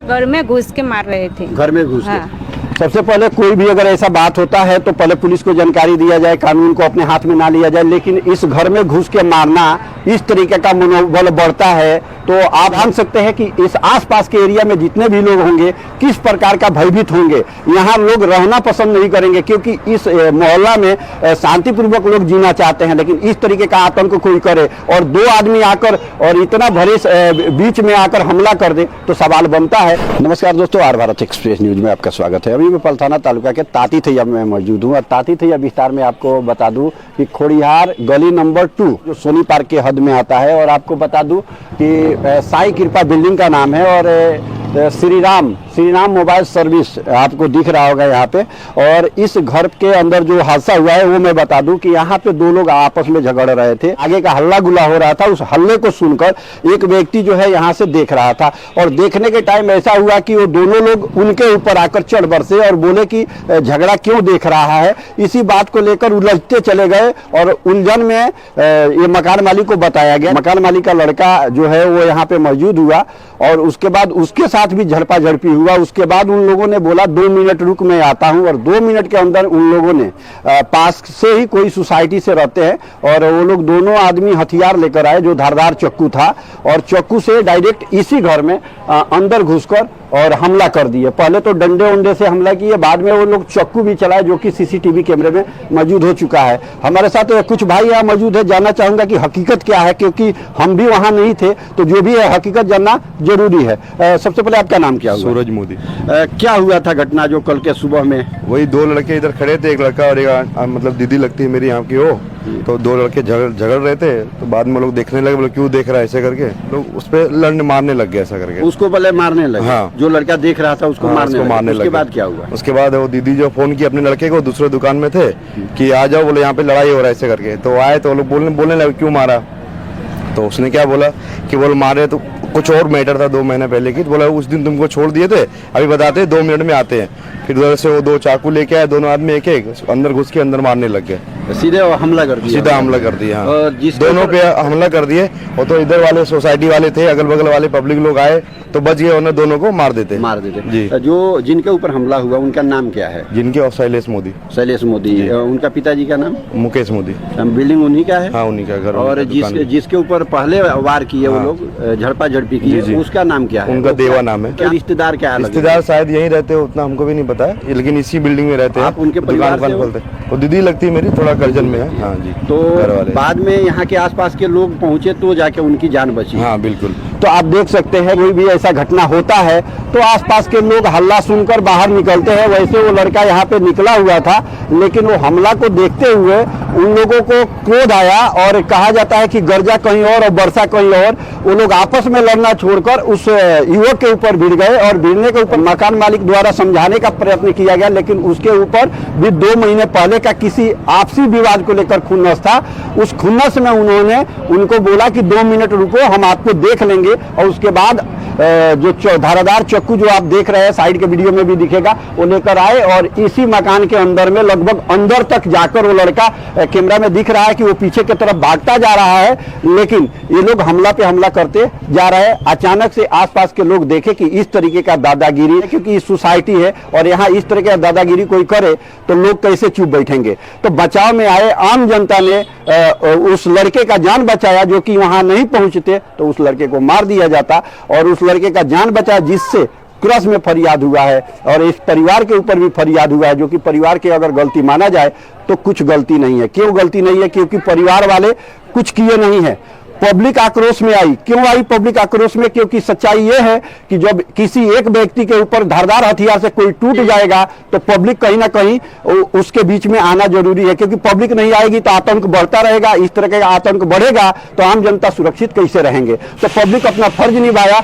घर में घुस के मार रहे थे। घर में घुस के हाँ। सबसे पहले कोई भी अगर ऐसा बात होता है तो पहले पुलिस को जानकारी दिया जाए, कानून को अपने हाथ में ना लिया जाए। लेकिन इस घर में घुस के मारना, इस तरीके का मनोबल बढ़ता है तो आप जान सकते हैं कि इस आसपास के एरिया में जितने भी लोग होंगे किस प्रकार का भयभीत होंगे। यहाँ लोग रहना पसंद नहीं करेंगे, क्योंकि इस मोहल्ला में शांतिपूर्वक लोग जीना चाहते हैं। लेकिन इस तरीके का आतंक कोई करे और दो आदमी आकर और इतना भरे बीच में आकर हमला कर दे तो सवाल बनता है। नमस्कार दोस्तों, आर भारत एक्सप्रेस न्यूज में आपका स्वागत है। अभी मैं पलथाना तालुका के ताती थैया में मौजूद हूँ और ताती थैया विस्तार में आपको बता दूं कि खोड़िहार गली नंबर 2 जो सोनी पार्क के हद में आता है। और आपको बता दूं कि साई कृपा बिल्डिंग का नाम है और श्री राम मोबाइल सर्विस आपको दिख रहा होगा यहाँ पे। और इस घर के अंदर जो हादसा हुआ है वो मैं बता दूं कि यहाँ पे दो लोग आपस में झगड़ रहे थे, आगे का हल्ला गुल्ला हो रहा था। उस हल्ले को सुनकर एक व्यक्ति जो है यहाँ से देख रहा था और देखने के टाइम ऐसा हुआ कि वो दोनों लोग उनके ऊपर आकर चढ़ बरसे और बोले कि झगड़ा क्यों देख रहा है। इसी बात को लेकर उलझते चले गए और उलझन में ये मकान मालिक को बताया गया। मकान मालिक का लड़का जो है वो यहाँ पे मौजूद हुआ और उसके बाद उसके साथ भी झड़पा झड़पी हुआ। उसके बाद उन लोगों ने बोला 2 मिनट रुक मैं आता हूं और 2 मिनट के अंदर उन लोगों ने पास से ही कोई सोसाइटी से रहते हैं और वो लोग दोनों आदमी हथियार लेकर आए जो धारदार चाकू था और चाकू से डायरेक्ट इसी घर में अंदर घुसकर और हमला कर दिए। पहले तो डंडे उंडे से हमला किए, बाद में वो लोग चाकू भी चलाए जो कि सीसीटीवी कैमरे में मौजूद हो चुका है। हमारे साथ कुछ भाई यहाँ मौजूद है, जानना चाहूंगा कि हकीकत क्या है, क्योंकि हम भी वहाँ नहीं थे। तो जो भी है हकीकत जानना जरूरी है। सबसे पहले आपका नाम क्या हुआ? सूरज मोदी। क्या हुआ था घटना जो कल के सुबह में? वही 2 लड़के इधर खड़े थे, एक लड़का और एक मतलब दीदी लगती है मेरी यहाँ की वो। तो 2 लड़के झगड़ रहे थे। तो बाद में लोग देखने लगे, बोले क्यों देख रहा है ऐसे करके, लोग उस पर लड़ने मारने लग गए ऐसा करके। उसको पहले मारने लगे? हाँ। जो लड़का देख रहा था उसको मारने लगे। उसके बाद क्या हुआ? उसके बाद वो दीदी जो फोन की अपने लड़के को, दूसरे दुकान में थे कि आ जाओ, बोले यहाँ पे लड़ाई हो रहा है ऐसे करके। तो आए तो लोग बोलने लगे क्यों मारा। तो उसने क्या बोला कि बोल मारे तो कुछ और मैटर था 2 महीने पहले की। तो बोला उस दिन तुमको छोड़ दिए थे, अभी बताते 2 मिनट में आते हैं। फिर उधर से वो 2 चाकू लेके आए, दोनों आदमी एक एक अंदर घुस के अंदर मारने लग गए। सीधे हमला कर दिया? सीधा हमला कर दिया। हाँ। दोनों पे हमला कर दिए। वो तो इधर वाले सोसाइटी वाले थे, अगल बगल वाले पब्लिक लोग आए तो बच गए, उन्हें दोनों को मार देते जी। जो जिनके ऊपर हमला हुआ उनका नाम क्या है? जिनके शैलेश मोदी। उनका पिताजी का नाम? मुकेश मोदी। बिल्डिंग उन्हीं का है? हाँ उन्हीं का घर। और जिसके ऊपर पहले वार किए वो लोग, झड़पा झड़पी की, उसका नाम क्या है? उनका देवा नाम है। क्या रिश्तेदार क्या है? रिश्तेदार शायद यहीं रहते हो, उतना हमको भी नहीं पता है, लेकिन इसी बिल्डिंग में रहते हैं। उनके परिवार से खोलते। वो दीदी लगती है मेरी, थोड़ा कर्जन में है। हाँ जी। तो बाद में यहाँ के आसपास के लोग पहुँचे तो जाके उनकी जान बची? हाँ बिल्कुल। तो आप देख सकते हैं कोई भी ऐसा घटना होता है तो आसपास के लोग हल्ला सुनकर बाहर निकलते हैं। वैसे वो लड़का यहाँ पे निकला हुआ था, लेकिन वो हमला को देखते हुए उन लोगों को क्रोध आया और कहा जाता है कि गर्जा कहीं और बरसा कहीं और। वो लोग आपस में लड़ना छोड़कर उस युवक के ऊपर भिड़ गए और भिड़ने के ऊपर मकान मालिक द्वारा समझाने का प्रयत्न किया गया, लेकिन उसके ऊपर भी 2 महीने पहले का किसी आपसी विवाद को लेकर खुन्नस था। उस खुन्नस में उन्होंने उनको बोला कि 2 मिनट रुको, हम आपको देख लेंगे। और उसके बाद जो धारादार चाकू जो आप देख रहे हैं साइड के वीडियो में भी दिखेगा, वो लेकर आए और इसी मकान के अंदर में लगभग अंदर तक जाकर वो लड़का, कैमरा में दिख रहा है कि वो पीछे की तरफ भागता जा रहा है, लेकिन ये लोग हमला पे हमला करते जा रहे हैं। अचानक से आसपास के लोग देखे कि इस तरीके का दादागिरी है, क्योंकि इस सोसाइटी है और यहाँ इस तरह का दादागिरी कोई करे तो लोग कैसे चुप बैठेंगे। तो बचाव में आए आम जनता ने उस लड़के का जान बचाया, जो कि वहां नहीं पहुंचते तो उस लड़के को मार दिया जाता और उस लड़के का जान बचा, जिससे क्रस में फरियाद हुआ है और इस परिवार के ऊपर भी फरियाद हुआ है, जो कि परिवार की अगर गलती माना जाए तो कुछ गलती नहीं है। क्यों गलती नहीं है? क्योंकि परिवार वाले कुछ किए नहीं है। पब्लिक आक्रोश में आई। क्यों आई पब्लिक आक्रोश में? क्योंकि सच्चाई यह है कि जब किसी एक व्यक्ति के ऊपर धारदार हथियार से कोई टूट जाएगा तो पब्लिक कहीं ना कहीं उसके बीच में आना जरूरी है, क्योंकि पब्लिक नहीं आएगी तो आतंक बढ़ता रहेगा। इस तरह का आतंक बढ़ेगा तो आम जनता सुरक्षित कैसे रहेंगे? तो पब्लिक अपना फर्ज निभाया।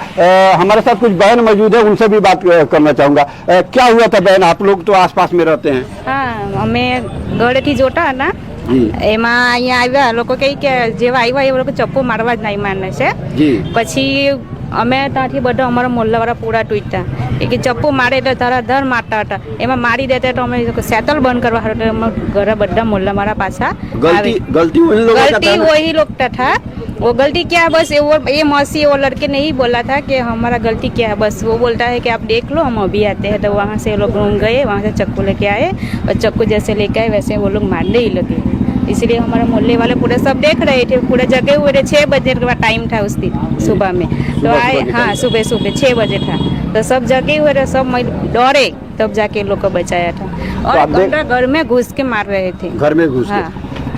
हमारे साथ कुछ बहन मौजूद है, उनसे भी बात करना चाहूंगा। क्या हुआ था बहन? आप लोग तो आसपास में रहते हैं। હા અમે ગળેથી જોતા હતા એમાં અહીંયા આવ્યા લોકો કહે કે જેવા આવ્યા એ લોકો ચપ્પુ મારવા જ નહીં માને છે પછી અમે ત્યાંથી બધા અમારા મોહલ્લાવાળા પૂરા તૂટ્યા કે ચપ્પુ મારે એટલે ધરાધર મારતા હતા એમાં મારી દેતા તો અમે સેટલ બંધ કરવા હારું ઘરે બધા મોહલ્લાવાળા પાછા ગલતી वही लोग था। वो गलती क्या है बस ये मौसी वो लड़के नहीं बोला था कि हमारा गलती क्या है, बस वो बोलता है कि आप देख लो हम अभी आते हैं। तो वहाँ से लोग रूम गए, वहाँ से चक्कू लेके आए और चक्कू जैसे लेके आए वैसे वो लोग मारने ही लगे। इसलिए हमारे मोहल्ले वाले पूरे सब देख रहे थे, पूरे जगे हुए थे। 6 बजे का टाइम था उस दिन सुबह में, तो आए हाँ सुबह 6 बजे था, तो सब जगे हुए थे, सब डरे तब जाके लोग को बचाया था। और घर में घुस के मार रहे थे। घर में घुस हाँ।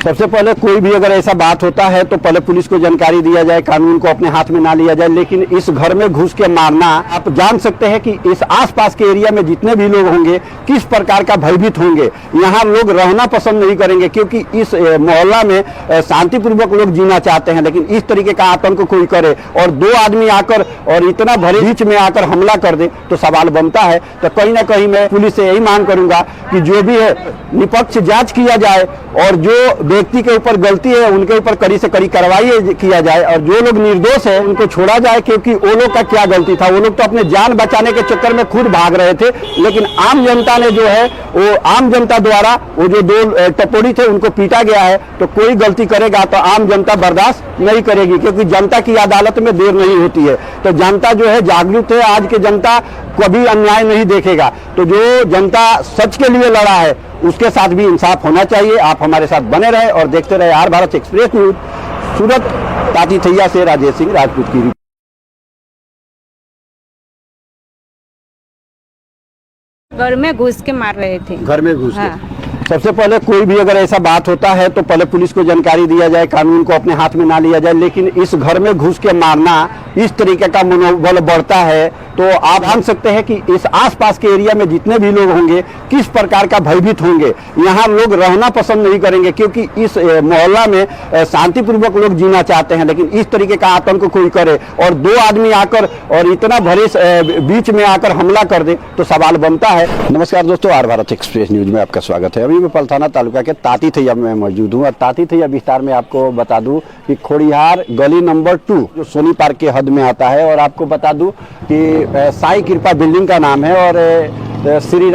सबसे पहले कोई भी अगर ऐसा बात होता है तो पहले पुलिस को जानकारी दिया जाए, कानून को अपने हाथ में ना लिया जाए। लेकिन इस घर में घुस के मारना, आप जान सकते हैं कि इस आसपास के एरिया में जितने भी लोग होंगे किस प्रकार का भयभीत होंगे। यहाँ लोग रहना पसंद नहीं करेंगे क्योंकि इस मोहल्ला में शांतिपूर्वक लोग जीना चाहते हैं। लेकिन इस तरीके का आतंक कोई करे और 2 आदमी आकर और इतना भरे बीच में आकर हमला कर दे तो सवाल बनता है। तो कहीं ना कहीं मैं पुलिस से यही मांग करूंगा कि जो भी है निष्पक्ष जांच किया जाए और जो व्यक्ति के ऊपर गलती है उनके ऊपर कड़ी से कड़ी कार्रवाई किया जाए और जो लोग निर्दोष है उनको छोड़ा जाए, क्योंकि वो लोग का क्या गलती था? वो लोग तो अपने जान बचाने के चक्कर में खुद भाग रहे थे। लेकिन आम जनता ने जो है वो आम जनता द्वारा वो जो 2 टपोरी थे उनको पीटा गया है। तो कोई गलती करेगा तो आम जनता बर्दाश्त नहीं करेगी, क्योंकि जनता की अदालत में देर नहीं होती है। तो जनता जो है जागरूक है, आज की जनता कभी अन्याय नहीं देखेगा। तो जो जनता सच के लिए लड़ा है उसके साथ भी इंसाफ होना चाहिए। आप हमारे साथ बने रहे और देखते रहे आर भारत एक्सप्रेस न्यूज। सूरत ताती थैया से राजेश सिंह राजपूत की। घर में घुस के मार रहे थे। घर में घुस हाँ। के सबसे पहले कोई भी अगर ऐसा बात होता है तो पहले पुलिस को जानकारी दिया जाए, कानून को अपने हाथ में ना लिया जाए। लेकिन इस घर में घुस के मारना, इस तरीके का मनोबल बढ़ता है तो आप जान सकते हैं कि इस आसपास के एरिया में जितने भी लोग होंगे किस प्रकार का भयभीत होंगे। यहाँ लोग रहना पसंद नहीं करेंगे क्योंकि इस मोहल्ला में शांतिपूर्वक लोग जीना चाहते हैं। लेकिन इस तरीके का आतंक कोई करे और 2 आदमी आकर और इतना भरे बीच में आकर हमला कर दे तो सवाल बनता है। नमस्कार दोस्तों, आर भारत एक्सप्रेस न्यूज में आपका स्वागत है। अभी मैं पलथाना तालुका के ताती थैया में मौजूद हूँ और ताती थैया विस्तार में आपको बता दूं कि खोड़िहार गली नंबर 2 जो सोनी पार्क के हद में आता है। और आपको बता दूं कि साई कृपा बिल्डिंग का नाम है और श्री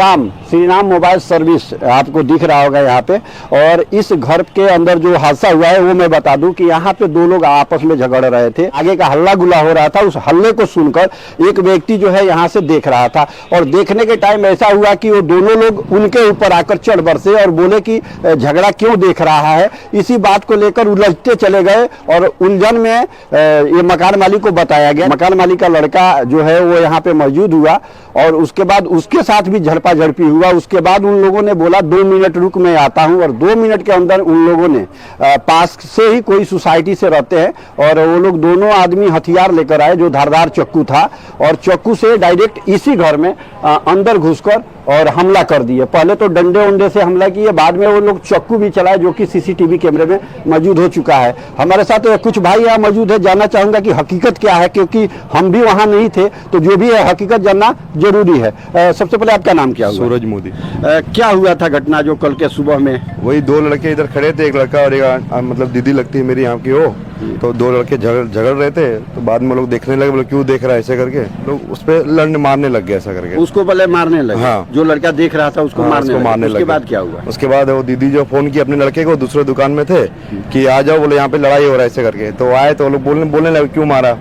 राम मोबाइल सर्विस आपको दिख रहा होगा यहाँ पे। और इस घर के अंदर जो हादसा हुआ है वो मैं बता दूं कि यहाँ पे 2 लोग आपस में झगड़ रहे थे, आगे का हल्ला गुल्ला हो रहा था। उस हल्ले को सुनकर एक व्यक्ति जो है यहाँ से देख रहा था और देखने के टाइम ऐसा हुआ कि वो दोनों लोग उनके ऊपर आकर चढ़ बरसे और बोले कि झगड़ा क्यों देख रहा है। इसी बात को लेकर उलझते चले गए और उलझन में ये मकान मालिक को बताया गया। मकान मालिक का लड़का जो है वो यहाँ पे मौजूद हुआ और उसके बाद उसके साथ भी झड़पा झड़पी हुआ। उसके बाद उन लोगों ने बोला 2 मिनट रुक मैं आता हूं और 2 मिनट के अंदर उन लोगों ने पास से ही कोई सोसाइटी से रहते हैं और वो लोग दोनों आदमी हथियार लेकर आए जो धारदार चाकू था और चाकू से डायरेक्ट इसी घर में अंदर घुसकर और हमला कर दिए। पहले तो डंडे उंडे से हमला किए, बाद में वो लोग चाकू भी चलाए जो कि सीसीटीवी कैमरे में मौजूद हो चुका है। हमारे साथ कुछ भाई यहाँ मौजूद है, जानना चाहूंगा कि हकीकत क्या है, क्योंकि हम भी वहाँ नहीं थे तो जो भी है हकीकत जानना जरूरी है। सबसे पहले आपका नाम क्या हुआ? सूरज मोदी। क्या हुआ था घटना जो कल के सुबह में? वही 2 लड़के इधर खड़े थे, एक लड़का और एक मतलब दीदी लगती है मेरी यहाँ की हो। तो 2 लड़के झगड़ रहे थे तो बाद में लोग देखने लगे, बोले क्यों देख रहा है ऐसे करके, लोग उस पर लड़ने मारने लग गए ऐसा करके। उसको पहले मारने लगे? हाँ। जो लड़का देख रहा था उसको मारने लगे। उसके बाद क्या हुआ? उसके बाद वो दीदी जो फोन की अपने लड़के को, दूसरे दुकान में थे कि आ जाओ, बोले यहाँ पे लड़ाई हो रहा है ऐसे करके। तो आए तो लोग बोलने लगे क्यों मारा।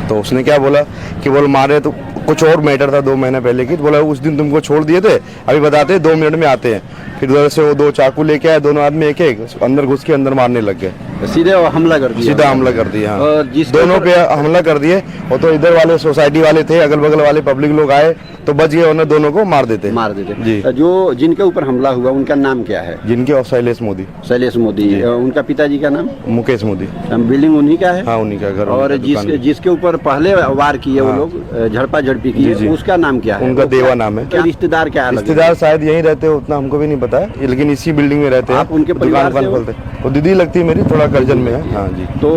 तो उसने क्या बोला कि बोले मारे तो कुछ और मैटर था 2 महीने पहले की। तो बोला उस दिन तुमको छोड़ दिए थे, अभी बताते 2 मिनट में आते हैं। फिर उधर से वो 2 चाकू लेके आए, दोनों आदमी एक अंदर घुस के अंदर मारने लग गए। सीधे हमला कर दिया? सीधा हमला कर दिया। दोनों पे हमला कर दिए। वो तो इधर वाले सोसाइटी वाले थे, अगल बगल वाले पब्लिक लोग आए तो बच गए, उन्हें दोनों को मार देते जी। जो जिनके ऊपर हमला हुआ उनका नाम क्या है? जिनके और शैलेश मोदी। शैलेश मोदी, उनका पिताजी का नाम? मुकेश मोदी। बिल्डिंग उन्हीं का है? हाँ, उन्हीं का घर। और जिसके ऊपर पहले वार किए वो लोग, झड़पा झड़पी की, उसका नाम क्या है? उनका देवा नाम है। क्या रिश्तेदार क्या है? रिश्तेदार शायद यहीं रहते हैं, उतना हमको भी नहीं पता है, लेकिन इसी बिल्डिंग में रहते हैं। आप उनके परिवार से खोलते हैं? वो दीदी लगती है मेरी, थोड़ा करजन में है। हाँ जी। तो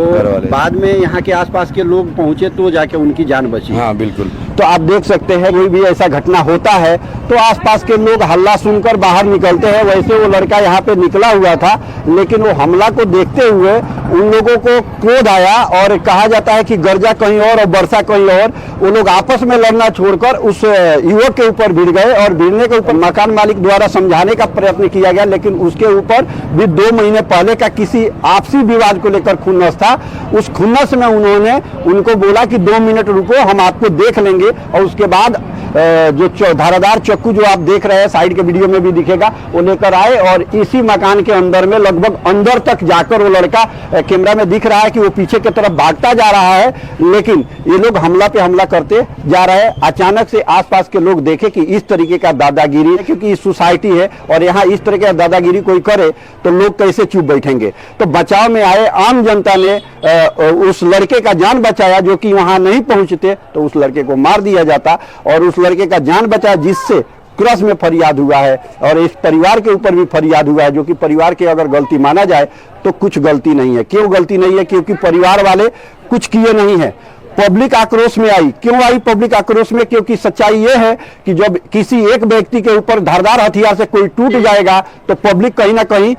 बाद में यहाँ के आसपास के लोग पहुँचे तो जाके उनकी जान बची? हाँ बिल्कुल। तो आप देख सकते हैं कोई भी ऐसा घटना होता है तो आसपास के लोग हल्ला सुनकर बाहर निकलते हैं। वैसे वो लड़का यहाँ पे निकला हुआ था, लेकिन वो हमला को देखते हुए उन लोगों को क्रोध आया और कहा जाता है कि गर्जा कहीं और बरसा कहीं और। वो लोग आपस में लड़ना छोड़कर उस युवक के ऊपर भिड़ गए और भिड़ने के ऊपर मकान मालिक द्वारा समझाने का प्रयत्न किया गया, लेकिन उसके ऊपर भी 2 महीने पहले का किसी आपसी विवाद को लेकर खुन्नस था। उस खुन्नस में उन्होंने उनको बोला कि 2 मिनट रुको, हम आपको देख लेंगे। और उसके बाद जो धारादार चाकू जो आप देख रहे हैं, साइड के वीडियो में भी दिखेगा, वो लेकर आए और इसी मकान के अंदर में लगभग अंदर तक जाकर वो लड़का, कैमरा में दिख रहा है कि वो पीछे की तरफ भागता जा रहा है, लेकिन ये लोग हमला पे हमला करते जा रहे हैं। अचानक से आसपास के लोग देखे कि इस तरीके का दादागिरी, क्योंकि सोसाइटी है और यहाँ इस तरह का दादागिरी कोई करे तो लोग कैसे चुप बैठेंगे। तो बचाव में आए आम जनता ने उस लड़के का जान बचाया, जो कि वहां नहीं पहुंचते तो उस लड़के को मार दिया जाता, और उस लड़के का जान बचाया, जिससे क्रस में फरियाद हुआ है और इस परिवार के ऊपर भी फरियाद हुआ है, जो कि परिवार की अगर गलती माना जाए तो कुछ गलती नहीं है। क्यों गलती नहीं है? क्योंकि परिवार वाले कुछ किए नहीं है। पब्लिक आक्रोश में आई। क्यों आई पब्लिक आक्रोश में? क्योंकि सच्चाई यह है कि जब किसी एक व्यक्ति के ऊपर धारदार हथियार से कोई टूट जाएगा तो पब्लिक कहीं ना कहीं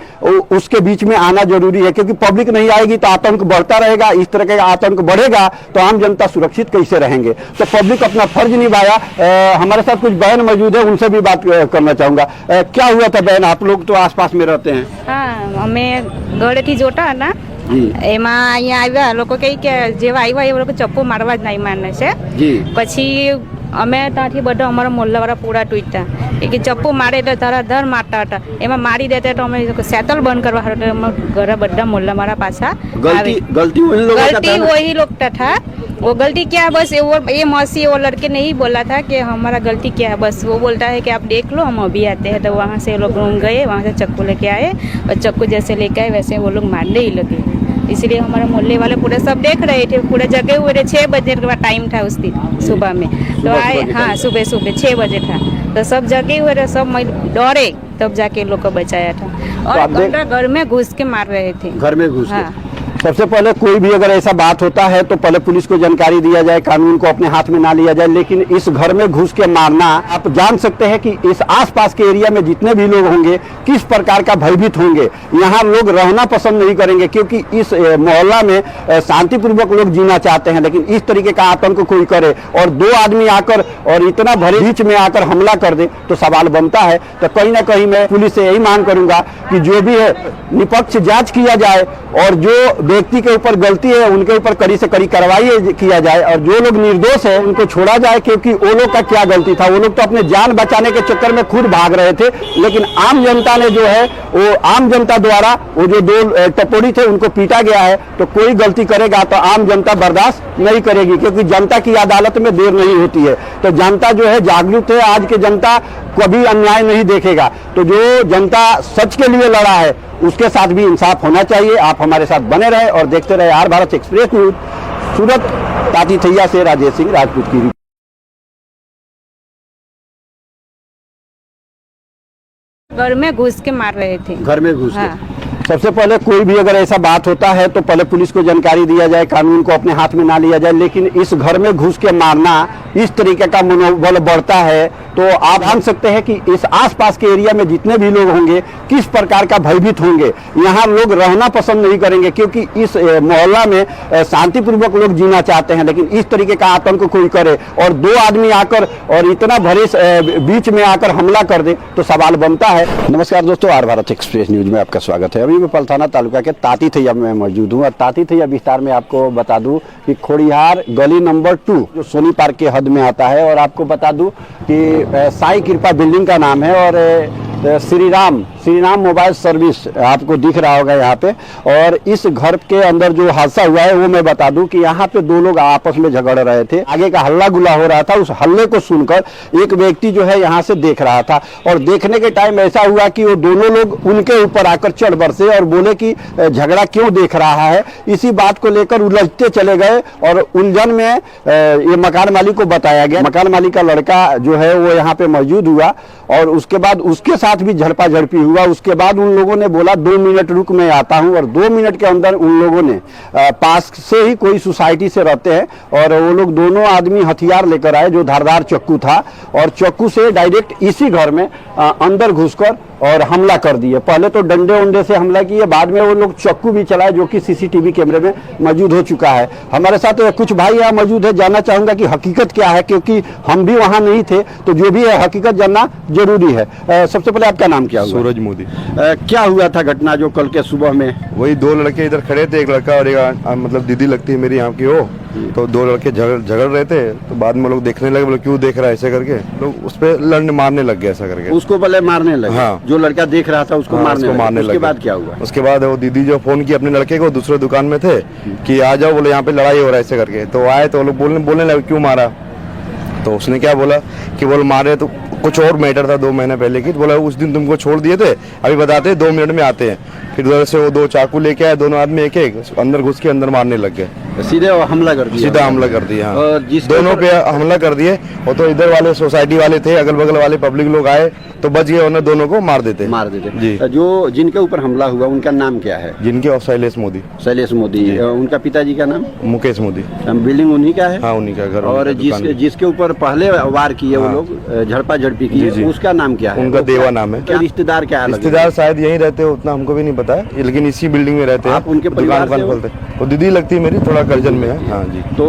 उसके बीच में आना जरूरी है, क्योंकि पब्लिक नहीं आएगी तो आतंक बढ़ता रहेगा। इस तरह का आतंक बढ़ेगा तो आम जनता सुरक्षित कैसे रहेंगे? तो पब्लिक अपना फर्ज निभाया। हमारे साथ कुछ बहन मौजूद है, उनसे भी बात करना चाहूंगा। क्या हुआ था बहन? आप लोग तो आसपास में रहते हैं। हाँ, અમે ગળેથી જોતા હતા, એમાં અહીંયા આવ્યા લોકો કહે કે જેવા આવ્યા એ લોકો ચપ્પુ મારવા જ નહીં માને છે। પછી અમે ત્યાંથી બધા અમારા મોહલ્લાવાળા પૂરા તૂટ્યા કે ચપ્પુ મારે એટલે ધરાધર મારતા હતા। એમાં મારી દેતા તો અમે સેટલ બંધ કરવા હાટુ ઘરે બધા મોહલ્લાવાળા પાછા गलती वही लोग का था। वो गलती क्या है बस ये मौसी वो लड़के ने ही बोला था कि हमारा गलती क्या है, बस वो बोलता है कि आप देख लो हम अभी आते हैं। तो वहाँ से लोग गए, वहाँ से चाकू लेके आए और चाकू जैसे लेके आए वैसे वो लोग मारने ही लगे। इसलिए हमारे मोहल्ले वाले पूरे सब देख रहे थे, पूरे जगे हुए थे। 6 बजे का टाइम था उस दिन सुबह में, तो आए। हाँ, सुबह 6 बजे था, तो सब जगे हुए थे, सब डरे, तब जाके लोग को बचाया था। और घर में घुस के मार रहे थे। घर में घुस हाँ। सबसे पहले कोई भी अगर ऐसा बात होता है तो पहले पुलिस को जानकारी दिया जाए, कानून को अपने हाथ में ना लिया जाए। लेकिन इस घर में घुस के मारना, आप जान सकते हैं कि इस आसपास के एरिया में जितने भी लोग होंगे किस प्रकार का भयभीत होंगे। यहाँ लोग रहना पसंद नहीं करेंगे, क्योंकि इस मोहल्ला में शांतिपूर्वक लोग जीना चाहते हैं। लेकिन इस तरीके का आतंक कोई करे और 2 आदमी आकर और इतना भरे बीच में आकर हमला कर दे तो सवाल बनता है। तो कहीं ना कहीं मैं पुलिस से यही मांग करूंगा कि जो भी है निष्पक्ष जांच किया जाए और जो व्यक्ति के ऊपर गलती है उनके ऊपर कड़ी से कड़ी कार्रवाई किया जाए, और जो लोग निर्दोष है उनको छोड़ा जाए। क्योंकि वो लोग का क्या गलती था? वो लोग तो अपने जान बचाने के चक्कर में खुद भाग रहे थे, लेकिन आम जनता ने जो है वो आम जनता द्वारा वो जो 2 टपोरी थे उनको पीटा गया है। तो कोई गलती करेगा तो आम जनता बर्दाश्त नहीं करेगी, क्योंकि जनता की अदालत में देर नहीं होती है। तो जनता जो है जागरूक है, आज की जनता कभी अन्याय नहीं देखेगा। तो जो जनता सच के लिए लड़ा है उसके साथ भी इंसाफ होना चाहिए। आप हमारे साथ बने रहे और देखते रहे आर भारत एक्सप्रेस न्यूज। सूरत ताती थैया से राजेश सिंह राजपूत की। घर में घुस के मार रहे थे। घर में घुस हाँ। के सबसे पहले कोई भी अगर ऐसा बात होता है तो पहले पुलिस को जानकारी दिया जाए, कानून को अपने हाथ में ना लिया जाए। लेकिन इस घर में घुस के मारना, इस तरीके का मनोबल बढ़ता है। तो आप जान सकते हैं कि इस आसपास के एरिया में जितने भी लोग होंगे किस प्रकार का भयभीत होंगे। यहाँ लोग रहना पसंद नहीं करेंगे, क्योंकि इस मोहल्ला में शांतिपूर्वक लोग जीना चाहते हैं। लेकिन इस तरीके का आतंक कोई करे और 2 आदमी आकर और इतना भरे बीच में आकर हमला कर दे तो सवाल बनता है। नमस्कार दोस्तों, आर भारत एक्सप्रेस न्यूज में आपका स्वागत है। अभी मैं पलथाना तालुका के ताती थैया में मौजूद हूँ और ताती थैया विस्तार में आपको बता दूं कि खोड़िहार गली नंबर 2 जो सोनी पार्क के हद में आता है। और आपको बता दूं कि साईं कृपा बिल्डिंग का नाम है और श्री राम मोबाइल सर्विस आपको दिख रहा होगा यहाँ पे। और इस घर के अंदर जो हादसा हुआ है वो मैं बता दूं कि यहाँ पे दो लोग आपस में झगड़ रहे थे, आगे का हल्ला गुल्ला हो रहा था। उस हल्ले को सुनकर एक व्यक्ति जो है यहाँ से देख रहा था और देखने के टाइम ऐसा हुआ कि वो दोनों लोग उनके ऊपर आकर चढ़ बरसे और बोले कि झगड़ा क्यों देख रहा है। इसी बात को लेकर उलझते चले गए और उलझन में ये मकान मालिक को बताया गया। मकान मालिक का लड़का जो है वो यहाँ पे मौजूद हुआ और उसके बाद उसके साथ भी झड़पा झड़पी हुआ। उसके बाद उन लोगों ने बोला 2 मिनट रुक मैं आता हूं, और 2 मिनट के अंदर उन लोगों ने पास से ही कोई सोसाइटी से रहते हैं और वो लोग दोनों आदमी हथियार लेकर आए जो धारदार चाकू था, और चाकू से डायरेक्ट इसी घर में अंदर घुसकर और हमला कर दिए। पहले तो डंडे उंडे से हमला किए, बाद में वो लोग चाकू भी चलाए जो कि सीसीटीवी कैमरे में मौजूद हो चुका है। हमारे साथ कुछ भाई यहाँ मौजूद है, जानना चाहूंगा कि हकीकत क्या है, क्योंकि हम भी वहाँ नहीं थे, तो जो भी है हकीकत जानना जरूरी है। सबसे पहले आपका नाम क्या हुआ? सूरज मोदी। क्या हुआ था घटना जो कल के सुबह में? वही 2 लड़के इधर खड़े थे, एक लड़का और एक मतलब दीदी लगती है मेरी यहाँ की, वो तो 2 लड़के झगड़ रहे थे। तो बाद में लोग देखने लगे, बोले क्यों देख रहा है ऐसे करके, लोग उस पर लड़ने मारने लग गए ऐसा करके। उसको पहले मारने लगे? हाँ। जो लड़का देख रहा था उसको मारने लगे। उसके बाद क्या हुआ? उसके बाद वो दीदी जो फोन की अपने लड़के को, दूसरे दुकान में थे कि आ जाओ, बोले यहाँ पे लड़ाई हो रहा है ऐसे करके। तो आए तो लोग बोलने लगे क्यों मारा। तो उसने क्या बोला कि बोल मारे तो कुछ और मैटर था 2 महीने पहले की। तो बोला उस दिन तुमको छोड़ दिए थे, अभी बताते 2 मिनट में आते हैं। फिर उधर से वो 2 चाकू लेके आए, दोनों आदमी एक एक अंदर घुस के अंदर मारने लग गए। सीधे हमला कर दिया? सीधा हमला कर दिया। और दोनों पे हमला कर दिए। और तो इधर वाले सोसाइटी वाले थे, अगल बगल वाले पब्लिक लोग आए तो बच गए, उन्होंने दोनों को मार देते जी। जो जिनके ऊपर हमला हुआ उनका नाम क्या है? जिनके शैलेश मोदी। शैलेश मोदी। उनका पिताजी का नाम? मुकेश मोदी। बिल्डिंग उन्हीं का है? हाँ उन्हीं का घर। और जिसके ऊपर पहले वार किए वो लोग, झड़पा झड़पी की, उसका नाम क्या है? उनका देवा नाम है। क्या रिश्तेदार क्या है? रिश्तेदार शायद यहीं रहते हो, उतना हमको भी नहीं पता है, लेकिन इसी बिल्डिंग में रहते हैं। आप उनके परिवार से हो? वो दीदी लगती है मेरी, थोड़ा कर्जन में है। हाँ जी। तो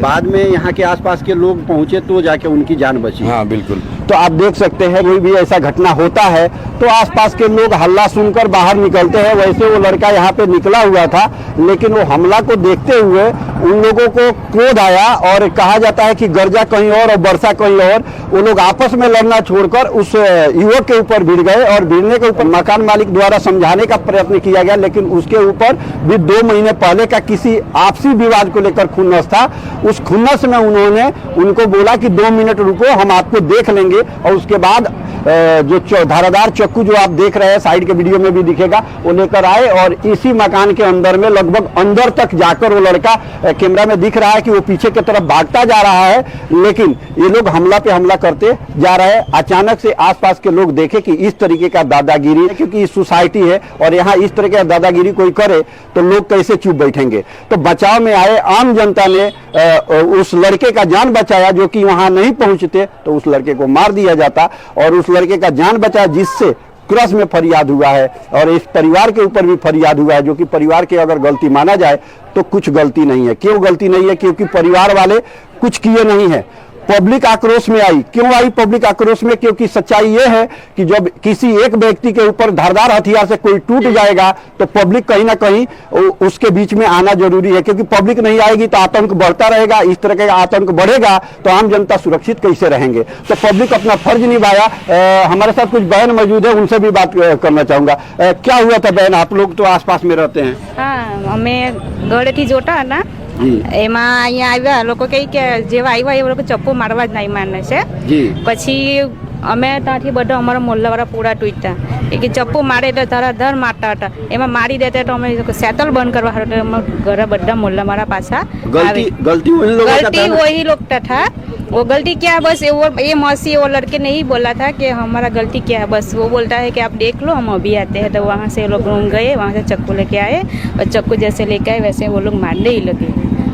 बाद में यहाँ के आसपास के लोग पहुँचे तो जाके उनकी जान बची? हाँ बिल्कुल। तो आप देख सकते हैं कोई भी ऐसा घटना होता है तो आसपास के लोग हल्ला सुनकर बाहर निकलते हैं। वैसे वो लड़का यहाँ पे निकला हुआ था, लेकिन वो हमला को देखते हुए उन लोगों को क्रोध आया और कहा जाता है कि गर्जा कहीं और बरसा कहीं और। वो लोग आपस में लड़ना छोड़कर उस युवक के ऊपर भिड़ गए और भिड़ने के ऊपर मकान मालिक द्वारा समझाने का प्रयत्न किया गया, लेकिन उसके ऊपर भी 2 महीने पहले का किसी आपसी विवाद को लेकर खुन्नस था। उस खुन्नस में उन्होंने उनको बोला कि 2 मिनट रुको, हम आपको देख लेंगे। और उसके बाद जो धारादार चाकू जो आप देख रहे हैं, साइड के वीडियो में भी दिखेगा, वो लेकर आए और इसी मकान के अंदर में लगभग अंदर तक जाकर वो लड़का, कैमरा में दिख रहा है कि वो पीछे की तरफ भागता जा रहा है, लेकिन ये लोग हमला पे हमला करते जा रहे हैं। अचानक से आसपास के लोग देखे कि इस तरीके का दादागिरी है, क्योंकि सोसाइटी है और यहाँ इस तरह का दादागिरी कोई करे तो लोग कैसे चुप बैठेंगे। तो बचाव में आए आम जनता ने उस लड़के का जान बचाया, जो कि वहां नहीं पहुंचते तो उस लड़के को मार दिया जाता, और उस लड़के का जान बचाया जिससे क्रश में फरियाद हुआ है। और इस परिवार के ऊपर भी फरियाद हुआ है, जो कि परिवार की अगर गलती माना जाए तो कुछ गलती नहीं है। क्यों गलती नहीं है? क्योंकि परिवार वाले कुछ किए नहीं है। पब्लिक आक्रोश में आई। क्यों आई पब्लिक आक्रोश में? क्योंकि सच्चाई यह है कि जब किसी एक व्यक्ति के ऊपर धारदार हथियार से कोई टूट जाएगा तो पब्लिक कहीं ना कहीं उसके बीच में आना जरूरी है, क्योंकि पब्लिक नहीं आएगी तो आतंक बढ़ता रहेगा। इस तरह का आतंक बढ़ेगा तो आम जनता सुरक्षित कैसे रहेंगे? तो पब्लिक अपना फर्ज निभाया। हमारे साथ कुछ बहन मौजूद है, उनसे भी बात करना चाहूंगा। क्या हुआ था बहन? आप लोग तो आसपास में रहते हैं। हाँ, અમે ગળેથી જોતા હતા એમાં અહીંયા આવ્યા લોકો કહે કે જેવા આવ્યા એ લોકો ચપ્પુ મારવા જ નહીં માને છે। પછી અમે ત્યાંથી બધા અમારા મોહલ્લાવાળા પૂરા તૂટ્યા કે ચપ્પુ મારે એટલે ધરાધર મારતા હતા। એમાં મારી દેતા તો અમે સેટલ બંધ કરવા હારું અમે ઘરે બધા મોહલ્લાવાળા પાછા गलती वही लोग था। वो गलती क्या है बस ये मौसी वो लड़के ने ही बोला था कि हमारा गलती क्या है, बस वो बोलता है कि आप देख लो हम अभी आते हैं। तो वहाँ से लोग रूम गए, वहाँ से चाकू लेके आए और चाकू जैसे लेके आए वैसे वो लोग मारने ही लगे।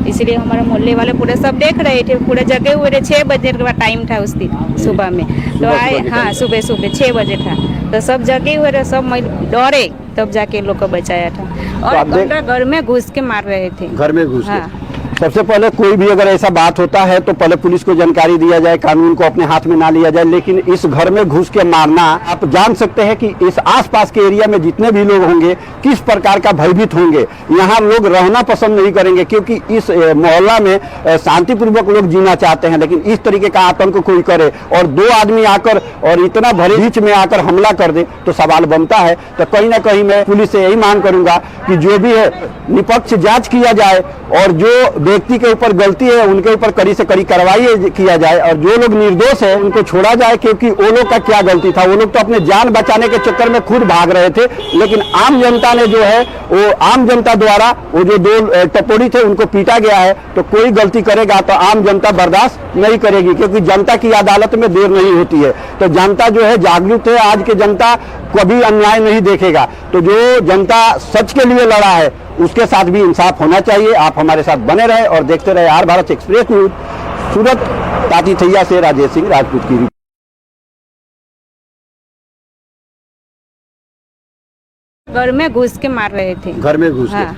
इसलिए हमारे मोहल्ले वाले पूरे सब देख रहे थे, पूरे जगे हुए थे। 6 बजे का टाइम था उस दिन सुबह में, तो आए। हाँ, सुबह 6 बजे था, तो सब जगे हुए थे, सब डरे, तब जाके लोग को बचाया था। और घर में घुस के मार रहे थे। घर में घुस? हाँ। सबसे पहले कोई भी अगर ऐसा बात होता है तो पहले पुलिस को जानकारी दिया जाए, कानून को अपने हाथ में ना लिया जाए। लेकिन इस घर में घुस के मारना, आप जान सकते हैं कि इस आसपास के एरिया में जितने भी लोग होंगे किस प्रकार का भयभीत होंगे। यहाँ लोग रहना पसंद नहीं करेंगे क्योंकि इस मोहल्ला में शांतिपूर्वक लोग जीना चाहते हैं, लेकिन इस तरीके का आतंक कोई करे और दो आदमी आकर और इतना भरे बीच में आकर हमला कर दे तो सवाल बनता है। तो कहीं ना कहीं मैं पुलिस से यही मांग करूंगा कि जो भी है निष्पक्ष जांच किया जाए और जो व्यक्ति के ऊपर गलती है उनके ऊपर कड़ी से कड़ी कार्रवाई किया जाए और जो लोग निर्दोष है उनको छोड़ा जाए, क्योंकि वो लोग का क्या गलती था। वो लोग तो अपने जान बचाने के चक्कर में खुद भाग रहे थे, लेकिन आम जनता ने जो है वो आम जनता द्वारा वो जो दो टपोरी थे उनको पीटा गया है। तो कोई गलती करेगा तो आम जनता बर्दाश्त नहीं करेगी, क्योंकि जनता की अदालत में देर नहीं होती है। तो जनता जो है जागरूक है, आज की जनता कभी अन्याय नहीं देखेगा। तो जो जनता सच के लिए लड़ा है उसके साथ भी इंसाफ होना चाहिए। आप हमारे साथ बने रहे और देखते रहे आर भारत एक्सप्रेस न्यूज। सूरत ताती थैया से राजेश सिंह राजपूत की। घर में घुस के मार रहे थे। घर में घुस के हाँ।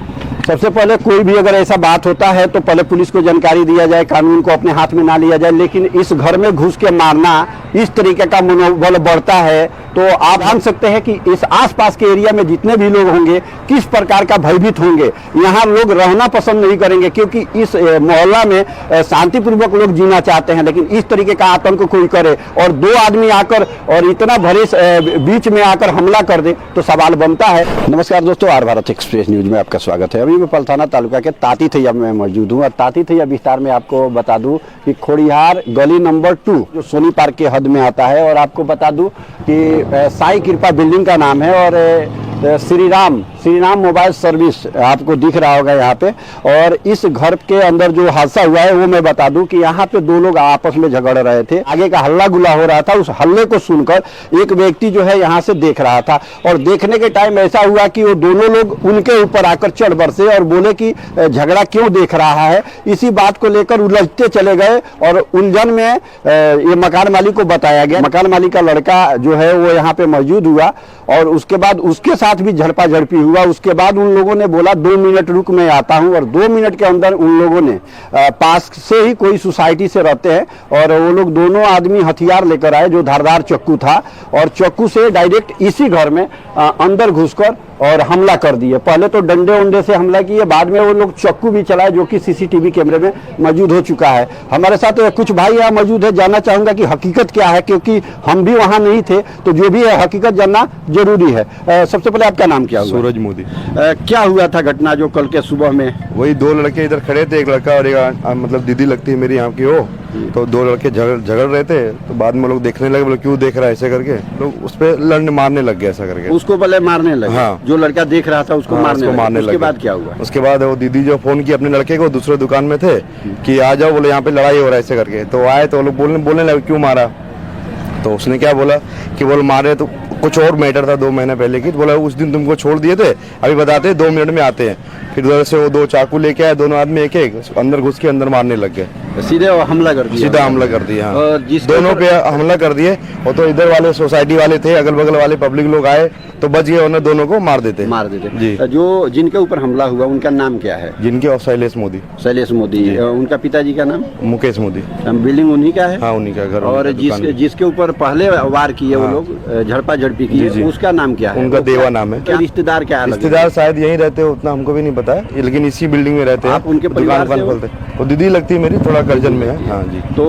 सबसे पहले कोई भी अगर ऐसा बात होता है तो पहले पुलिस को जानकारी दिया जाए, कानून को अपने हाथ में ना लिया जाए। लेकिन इस घर में घुस के मारना, इस तरीके का मनोबल बढ़ता है तो आप जान सकते हैं कि इस आसपास के एरिया में जितने भी लोग होंगे किस प्रकार का भयभीत होंगे। यहाँ लोग रहना पसंद नहीं करेंगे क्योंकि इस मोहल्ला में शांतिपूर्वक लोग जीना चाहते हैं, लेकिन इस तरीके का आतंक कोई करे और दो आदमी आकर और इतना भरे बीच में आकर हमला कर दे तो सवाल बनता है। नमस्कार दोस्तों, आर भारत एक्सप्रेस न्यूज में आपका स्वागत है। अभी मैं पलथाना तालुका के ताती थैया में मौजूद हूँ और ताती थैया विस्तार में आपको बता दूं कि खोड़िहार गली नंबर 2 जो सोनी पार्क के हद में आता है। और आपको बता दूं कि साई कृपा बिल्डिंग का नाम है और श्री राम मोबाइल सर्विस आपको दिख रहा होगा यहाँ पे। और इस घर के अंदर जो हादसा हुआ है वो मैं बता दूं कि यहाँ पे दो लोग आपस में झगड़ रहे थे, आगे का हल्ला गुल्ला हो रहा था। उस हल्ले को सुनकर एक व्यक्ति जो है यहाँ से देख रहा था और देखने के टाइम ऐसा हुआ कि वो दोनों लोग उनके ऊपर आकर चढ़ बरसे और बोले कि झगड़ा क्यों देख रहा है। इसी बात को लेकर उलझते चले गए और उलझन में ये मकान मालिक को बताया गया। मकान मालिक का लड़का जो है वो यहाँ पे मौजूद हुआ और उसके बाद उसके साथ भी झड़पा झड़पी हुआ। उसके बाद उन लोगों ने बोला 2 मिनट रुक मैं आता हूं और 2 मिनट के अंदर उन लोगों ने पास से ही कोई सोसाइटी से रहते हैं और वो लोग दोनों आदमी हथियार लेकर आए जो धारदार चाकू था और चाकू से डायरेक्ट इसी घर में अंदर घुसकर और हमला कर दिए। पहले तो डंडे उंडे से हमला किए, बाद में वो लोग चाकू भी चलाए जो कि सीसीटीवी कैमरे में मौजूद हो चुका है। हमारे साथ कुछ भाई यहाँ मौजूद है, जानना चाहूंगा कि हकीकत क्या है, क्योंकि हम भी वहाँ नहीं थे तो जो भी है हकीकत जानना जरूरी है। सबसे पहले आपका नाम क्या हुआ? सूरज मोदी। क्या हुआ था घटना जो कल के सुबह में? वही 2 लड़के इधर खड़े थे, एक लड़का और एक मतलब दीदी लगती है मेरी यहाँ की वो। तो 2 लड़के झगड़ रहे थे तो बाद में लोग देखने लगे, बोले क्यों देख रहा है ऐसे करके, लोग उस पर लड़ने मारने लग गए ऐसा करके। उसको पहले मारने लगे? हाँ। जो लड़का देख रहा था उसको मारने लगे। उसके बाद क्या हुआ? उसके बाद वो दीदी जो फोन की अपने लड़के को, दूसरे दुकान में थे कि आ जाओ, बोले यहाँ पे लड़ाई हो रहा है ऐसे करके। तो आए तो लोग बोलने लगे क्यों मारा। तो उसने क्या बोला कि बोल मारे तो कुछ और मैटर था 2 महीने पहले की। तो बोला उस दिन तुमको छोड़ दिए थे, अभी बताते 2 मिनट में आते हैं। फिर उधर से वो 2 चाकू लेके आए, दोनों आदमी एक अंदर घुस के अंदर मारने लग गए। सीधे हमला कर दिया? सीधा हमला कर दिया। दोनों पे हमला कर दिए। वो तो इधर वाले सोसाइटी वाले थे, अगल बगल वाले पब्लिक लोग आए तो बच गए, उन्हें दोनों को मार देते जी। जो जिनके ऊपर हमला हुआ उनका नाम क्या है? जिनके शैलेश मोदी। शैलेश मोदी। उनका पिताजी का नाम? मुकेश मोदी। बिल्डिंग उन्हीं का है? हाँ, उन्हीं का घर। और जिसके ऊपर पहले वार किए वो लोग, झड़पा झड़पी की, उसका नाम क्या है? उनका देवा नाम है। रिश्तेदार क्या है? रिश्तेदार शायद यहीं रहते हो, उतना हमको भी नहीं पता है, लेकिन इसी बिल्डिंग में रहते हैं। आप उनके परिवार से हो? वो दीदी लगती है मेरी, थोड़ा करजन में है। हाँ जी। तो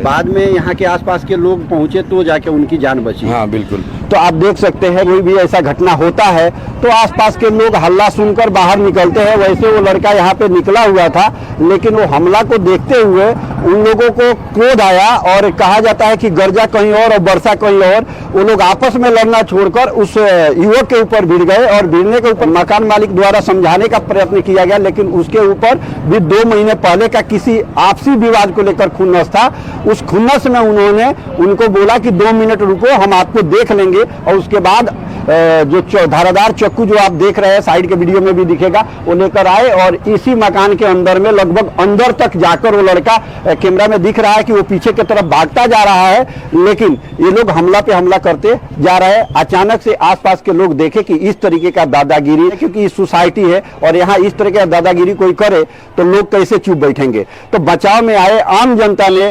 बाद में यहाँ के आसपास के लोग पहुँचे तो जाके उनकी जान बची? हाँ बिल्कुल। तो आप देख सकते हैं कोई भी ऐसा घटना होता है तो आसपास के लोग हल्ला सुनकर बाहर निकलते हैं। वैसे वो लड़का यहाँ पे निकला हुआ था, लेकिन वो हमला को देखते हुए उन लोगों को क्रोध आया और कहा जाता है कि गर्जा कहीं और बरसा कहीं और। वो लोग आपस में लड़ना छोड़कर उस युवक के ऊपर भिड़ गए और भिड़ने के ऊपर मकान मालिक द्वारा समझाने का प्रयत्न किया गया, लेकिन उसके ऊपर भी 2 महीने पहले का किसी आपसी विवाद को लेकर खुन्नस था। उस खुन्नस में उन्होंने उनको बोला कि 2 मिनट रुको, हम आपको देख लेंगे। और उसके बाद जो धारादार चाकू जो आप देख रहे हैं साइड के वीडियो में भी दिखेगा, वो लेकर आए और इसी मकान के अंदर में लगभग अंदर तक जाकर वो लड़का कैमरा में दिख रहा है कि वो पीछे की तरफ भागता जा रहा है, लेकिन ये लोग हमला पे हमला करते जा रहे हैं। अचानक से आसपास के लोग देखे कि इस तरीके का दादागिरी है, क्योंकि सोसाइटी है और यहाँ इस तरह का दादागिरी कोई करे तो लोग कैसे चुप बैठेंगे। तो बचाव में आए आम जनता ने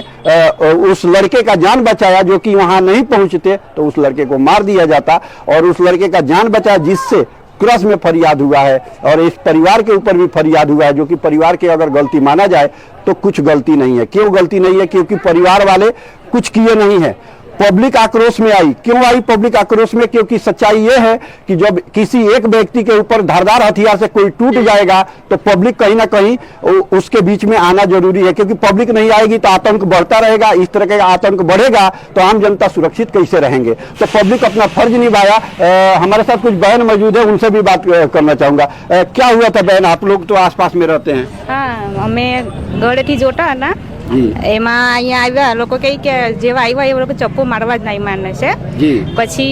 उस लड़के का जान बचाया, जो कि वहां नहीं पहुंचते तो उस लड़के को मार दिया जाता, और उस लड़के का जान बचाया, जिससे क्रस में फरियाद हुआ है और इस परिवार के ऊपर भी फरियाद हुआ है, जो कि परिवार के अगर गलती माना जाए तो कुछ गलती नहीं है। क्यों गलती नहीं है? क्योंकि परिवार वाले कुछ किए नहीं है। पब्लिक आक्रोश में आई। क्यों आई पब्लिक आक्रोश में? क्योंकि सच्चाई यह है कि जब किसी एक व्यक्ति के ऊपर धारदार हथियार से कोई टूट जाएगा तो पब्लिक कहीं ना कहीं उसके बीच में आना जरूरी है, क्योंकि पब्लिक नहीं आएगी तो आतंक बढ़ता रहेगा। इस तरह का आतंक बढ़ेगा तो आम जनता सुरक्षित कैसे रहेंगे? तो पब्लिक अपना फर्ज निभाया। हमारे साथ कुछ बहन मौजूद है, उनसे भी बात करना चाहूंगा। क्या हुआ था बहन? आप लोग तो आसपास में रहते हैं। हाँ, અમે ગળેથી જોતા હતા એમાં અહીંયા આવ્યા લોકો કહે કે જેવા આવ્યા એ લોકો ચપ્પુ મારવા જ નહીં માને છે। પછી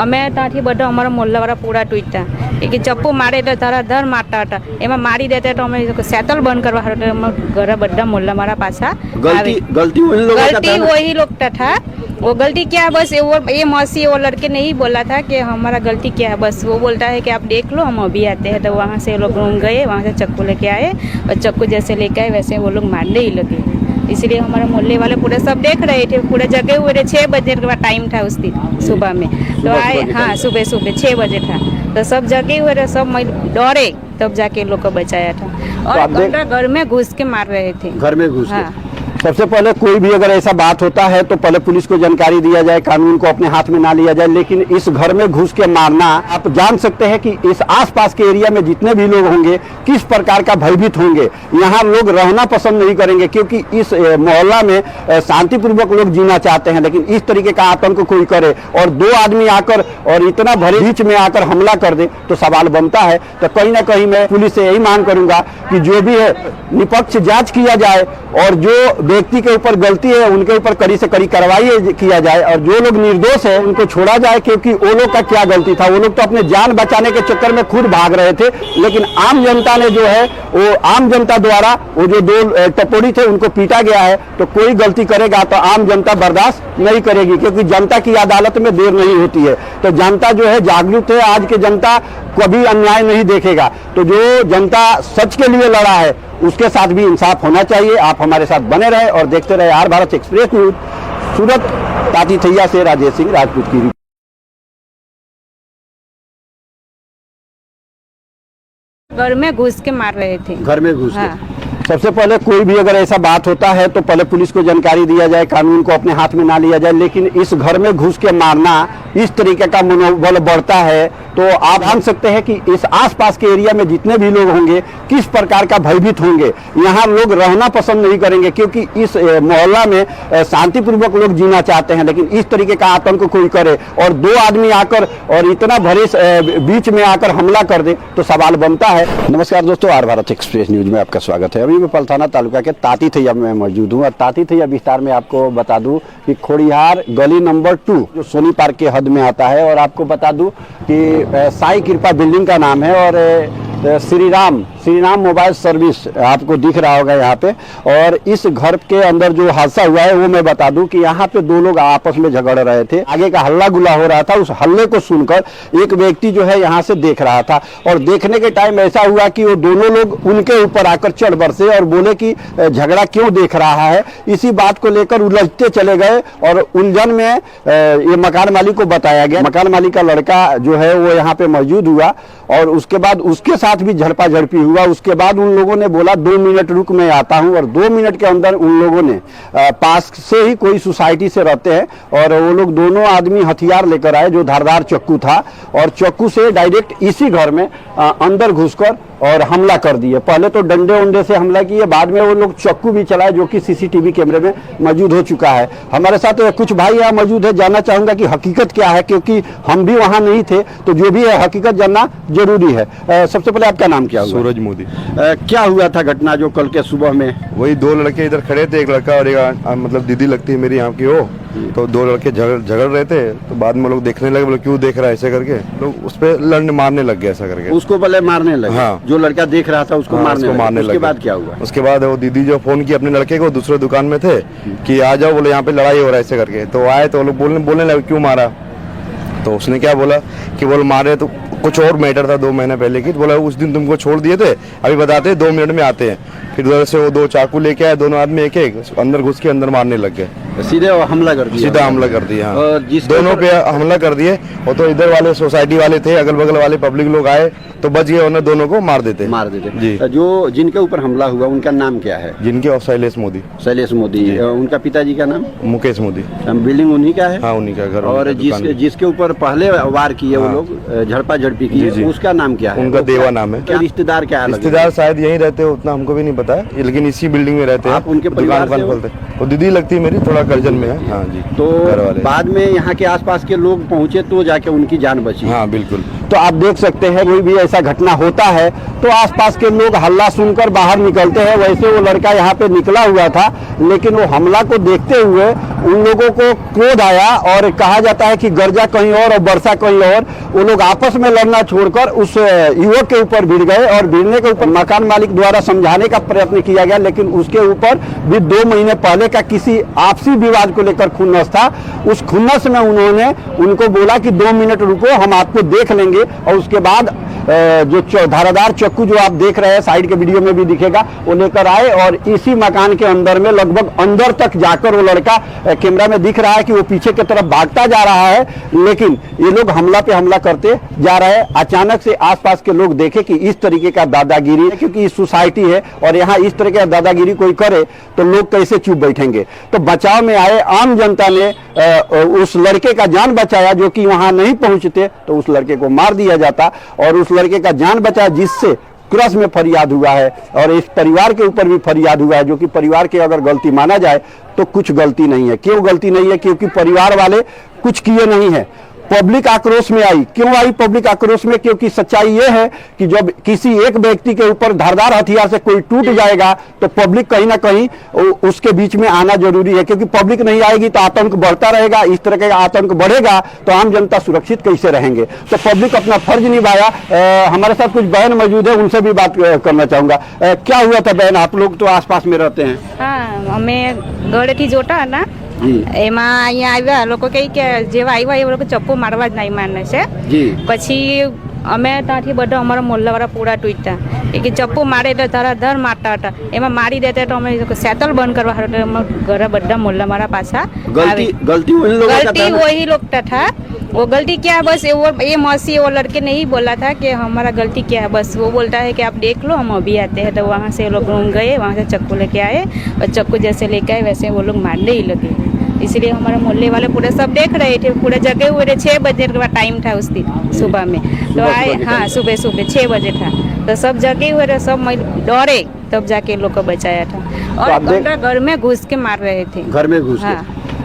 અમે ત્યાંથી બધા અમારા મોહલ્લાવાળા પૂરા તૂટ્યા કે ચપ્પુ મારે એટલે ધરાધર મારતા હતા। એમાં મારી દેતા તો અમે સેટલ બંધ કરવા હાટુ અમે ઘરે બધા મોહલ્લાવાળા પાછા गलती वही लोग था। वो गलती क्या है बस ये मौसी वो लड़के ने ही बोला था कि हमारा गलती क्या है। बस वो बोलता है कि आप देख लो हम अभी आते हैं। तो वहाँ से लोग गए, वहाँ से चाकू लेके आए और चाकू जैसे लेके आए वैसे वो लोग मारने ही लगे। इसलिए हमारे मोहल्ले वाले पूरे सब देख रहे थे, पूरे जगे हुए थे। 6 बजे का टाइम था उस दिन सुबह में, तो आए। हाँ, सुबह 6 बजे था, तो सब जगे हुए थे, सब डरे, तब जाके लोग को बचाया था। और घर में घुस के मार रहे थे। घर में घुस हाँ। सबसे पहले कोई भी अगर ऐसा बात होता है तो पहले पुलिस को जानकारी दिया जाए, कानून को अपने हाथ में ना लिया जाए। लेकिन इस घर में घुस के मारना, आप जान सकते हैं कि इस आसपास के एरिया में जितने भी लोग होंगे किस प्रकार का भयभीत होंगे। यहाँ लोग रहना पसंद नहीं करेंगे, क्योंकि इस मोहल्ला में शांतिपूर्वक लोग जीना चाहते हैं। लेकिन इस तरीके का आतंक कोई करे और 2 आदमी आकर और इतना भरे बीच में आकर हमला कर दे तो सवाल बनता है। तो कहीं ना कहीं मैं पुलिस से यही मांग करूंगा कि जो भी है निष्पक्ष जांच किया जाए और जो व्यक्ति के ऊपर गलती है उनके ऊपर कड़ी से कड़ी कार्रवाई किया जाए, और जो लोग निर्दोष है उनको छोड़ा जाए। क्योंकि वो लोग का क्या गलती था? वो लोग तो अपने जान बचाने के चक्कर में खुद भाग रहे थे। लेकिन आम जनता ने जो है वो आम जनता द्वारा वो जो 2 टपोरी थे उनको पीटा गया है। तो कोई गलती करेगा तो आम जनता बर्दाश्त नहीं करेगी, क्योंकि जनता की अदालत में देर नहीं होती है। तो जनता जो है जागरूक है। आज की जनता कभी अन्याय नहीं देखेगा। तो जो जनता सच के लिए लड़ा है उसके साथ भी इंसाफ होना चाहिए। आप हमारे साथ बने रहे और देखते रहे आर भारत एक्सप्रेस न्यूज। सूरत, ताती थैया से राजेश सिंह राजपूत की रिपोर्ट। घर में घुस के मार रहे थे। घर में घुस हाँ। सबसे पहले कोई भी अगर ऐसा बात होता है तो पहले पुलिस को जानकारी दिया जाए, कानून को अपने हाथ में ना लिया जाए। लेकिन इस घर में घुस के मारना, इस तरीके का मनोबल बढ़ता है तो आप जान सकते हैं कि इस आसपास के एरिया में जितने भी लोग होंगे किस प्रकार का भयभीत होंगे। यहाँ लोग रहना पसंद नहीं करेंगे, क्योंकि इस मोहल्ला में शांतिपूर्वक लोग जीना चाहते हैं। लेकिन इस तरीके का आतंक कोई करे और 2 आदमी आकर और इतना भरे बीच में आकर हमला कर दे तो सवाल बनता है। नमस्कार दोस्तों, आर भारत एक्सप्रेस न्यूज में आपका स्वागत है। अभी मैं पलथाना तालुका के ताती थैया में मौजूद हूँ और ताती थैया विस्तार में आपको बता दूं कि खोड़िहार गली नंबर 2 जो सोनी पार्क के हद में आता है। और आपको बता दूं कि साई कृपा बिल्डिंग का नाम है और श्री राम मोबाइल सर्विस आपको दिख रहा होगा यहाँ पे। और इस घर के अंदर जो हादसा हुआ है वो मैं बता दूं कि यहाँ पे 2 लोग आपस में झगड़ रहे थे। आगे का हल्ला गुल्ला हो रहा था। उस हल्ले को सुनकर एक व्यक्ति जो है यहाँ से देख रहा था और देखने के टाइम ऐसा हुआ कि वो दोनों लोग उनके ऊपर आकर चढ़ बरसे और बोले कि झगड़ा क्यों देख रहा है। इसी बात को लेकर उलझते चले गए और उलझन में ये मकान मालिक को बताया गया। मकान मालिक का लड़का जो है वो यहाँ पे मौजूद हुआ और उसके बाद उसके साथ भी झड़पा झड़पी हुआ। उसके बाद उन लोगों ने बोला 2 मिनट रुक मैं आता हूं, और 2 मिनट के अंदर उन लोगों ने पास से ही कोई सोसाइटी से रहते हैं और वो लोग दोनों आदमी हथियार लेकर आए जो धारदार चाकू था और चाकू से डायरेक्ट इसी घर में अंदर घुसकर और हमला कर दिए। पहले तो डंडे उंडे से हमला किए, बाद में वो लोग चाकू भी चलाए जो कि सीसीटीवी कैमरे में मौजूद हो चुका है। हमारे साथ कुछ भाई यहाँ मौजूद है, जानना चाहूंगा कि हकीकत क्या है, क्योंकि हम भी वहाँ नहीं थे तो जो भी है हकीकत जानना जरूरी है। सबसे पहले आपका नाम क्या हुआ? सूरज मोदी। क्या हुआ था घटना जो कल के सुबह में? वही दो लड़के इधर खड़े थे, एक लड़का और एक मतलब दीदी लगती है मेरी यहाँ की वो। तो दो लड़के झगड़ रहे थे, तो बाद में लोग देखने लगे, बोले क्यों देख रहा है ऐसे करके, लोग उस पे लड़ने मारने लग गए ऐसा करके। उसको पहले मारने लगे? हाँ। जो लड़का देख रहा था उसको मारने लगे। उसके बाद क्या हुआ? उसके बाद वो दीदी जो फोन की अपने लड़के को, दूसरे दुकान में थे कि आ जाओ, बोले यहाँ पे लड़ाई हो रहा है ऐसे करके। तो आए तो लोग बोलने लगे क्यों मारा। तो उसने क्या बोला कि बोल मारे तो कुछ और मैटर था 2 महीने पहले की। तो बोला उस दिन तुमको छोड़ दिए थे, अभी बताते 2 मिनट में आते हैं। फिर उधर से वो 2 चाकू लेके आए, दोनों आदमी एक एक अंदर घुस के अंदर मारने लग गए। सीधे हमला कर दिया? सीधा हमला कर दिया। और दोनों पे हमला कर दिए। वो तो इधर वाले सोसाइटी वाले थे, अगल बगल वाले पब्लिक लोग आए तो बच गए, उन्हें दोनों को मार देते जी। जो जिनके ऊपर हमला हुआ उनका नाम क्या है? जिनके शैलेश मोदी। शैलेश मोदी। उनका पिताजी का नाम? मुकेश मोदी। बिल्डिंग उन्हीं का है? हाँ, उन्हीं का घर। और जिसके ऊपर पहले वार किए वो लोग, झड़पा झड़पी की, उसका नाम क्या है? उनका देवा नाम है। रिश्तेदार क्या है? रिश्तेदार शायद यहीं रहते हैं, उतना हमको भी नहीं पता है, लेकिन इसी बिल्डिंग में रहते हैं। उनके परिवार से वो दीदी लगती है मेरी, थोड़ा कर्जन में है। हाँ जी। तो बाद में यहाँ के आसपास के लोग पहुँचे तो जाके उनकी जान बची? हाँ बिल्कुल। तो आप देख सकते हैं कोई भी ऐसा घटना होता है तो आसपास के लोग हल्ला सुनकर बाहर निकलते हैं। वैसे वो लड़का यहाँ पे निकला हुआ था, लेकिन वो हमला को देखते हुए उन लोगों को क्रोध आया और कहा जाता है कि गर्जा कहीं और बरसा कहीं और। वो लोग आपस में लड़ना छोड़कर उस युवक के ऊपर भिड़ गए और भिड़ने के ऊपर मकान मालिक द्वारा समझाने का प्रयत्न किया गया, लेकिन उसके ऊपर भी 2 महीने पहले का किसी आपसी विवाद को लेकर खुन्नस था। उस खुन्नस में उन्होंने उनको बोला कि 2 मिनट रुको, हम आपको देख लेंगे। और उसके बाद जो धारादार चाकू जो आप देख रहे हैं, साइड के वीडियो में भी दिखेगा, वो लेकर आए और इसी मकान के अंदर में लगभग अंदर तक जाकर वो लड़का, कैमरा में दिख रहा है कि वो पीछे की तरफ भागता जा रहा है, लेकिन ये लोग हमला पे हमला करते जा रहे हैं। अचानक से आसपास के लोग देखे कि इस तरीके का दादागिरी है, क्योंकि इस सोसाइटी है और यहाँ इस तरह का दादागिरी कोई करे तो लोग कैसे चुप बैठेंगे। तो बचाव में आए आम जनता ने उस लड़के का जान बचाया, जो कि वहां नहीं पहुंचते तो उस लड़के को मार दिया जाता, और उस लड़के का जान बचाया जिससे क्रस में फरियाद हुआ है। और इस परिवार के ऊपर भी फरियाद हुआ है, जो कि परिवार की अगर गलती माना जाए तो कुछ गलती नहीं है। क्यों गलती नहीं है? क्योंकि परिवार वाले कुछ किए नहीं है। पब्लिक आक्रोश में आई। क्यों आई पब्लिक आक्रोश में? क्योंकि सच्चाई यह है कि जब किसी एक व्यक्ति के ऊपर धारदार हथियार से कोई टूट जाएगा तो पब्लिक कहीं ना कहीं उसके बीच में आना जरूरी है, क्योंकि पब्लिक नहीं आएगी तो आतंक बढ़ता रहेगा। इस तरह का आतंक बढ़ेगा तो आम जनता सुरक्षित कैसे रहेंगे? तो पब्लिक अपना फर्ज निभाया। हमारे साथ कुछ बहन मौजूद है, उनसे भी बात करना चाहूंगा। क्या हुआ था बहन? आप लोग तो आसपास में रहते हैं। हाँ, અમે ગળેથી જોતા હતા એમાં અહીંયા આવ્યા લોકો કહે કે જેવા આવ્યા એ લોકો ચપ્પુ મારવા જ નહીં માને છે। પછી અમે ત્યાંથી બધા અમારા મોહલ્લાવાળા પૂરા તૂટ્યા કે ચપ્પુ મારે એટલે ધરાધર મારતા હતા। એમાં મારી દેતા તો અમે સેટલ બંધ કરવા હાટુ અમે ઘરે બધા મોહલ્લાવાળા પાછા गलती वही लोग था। वो गलती क्या है बस ये मौसी वो लड़के ने ही बोला था कि हमारा गलती क्या है। बस वो बोलता है कि आप देख लो हम अभी आते हैं। तो वहाँ से लोग रूम गए, वहाँ से चाकू लेके आए और चाकू जैसे लेके आए वैसे वो लोग मारने ही लगे। इसलिए हमारे मोहल्ले वाले पूरे सब देख रहे थे, पूरे जगे हुए थे। 6 बजे का टाइम था उस दिन सुबह में। तो आए, हाँ सुबह 6 बजे था। तो सब जगे हुए थे, सब डरे, तब जाके लोग को बचाया था। और घर में घुस के मार रहे थे। घर में घुस के?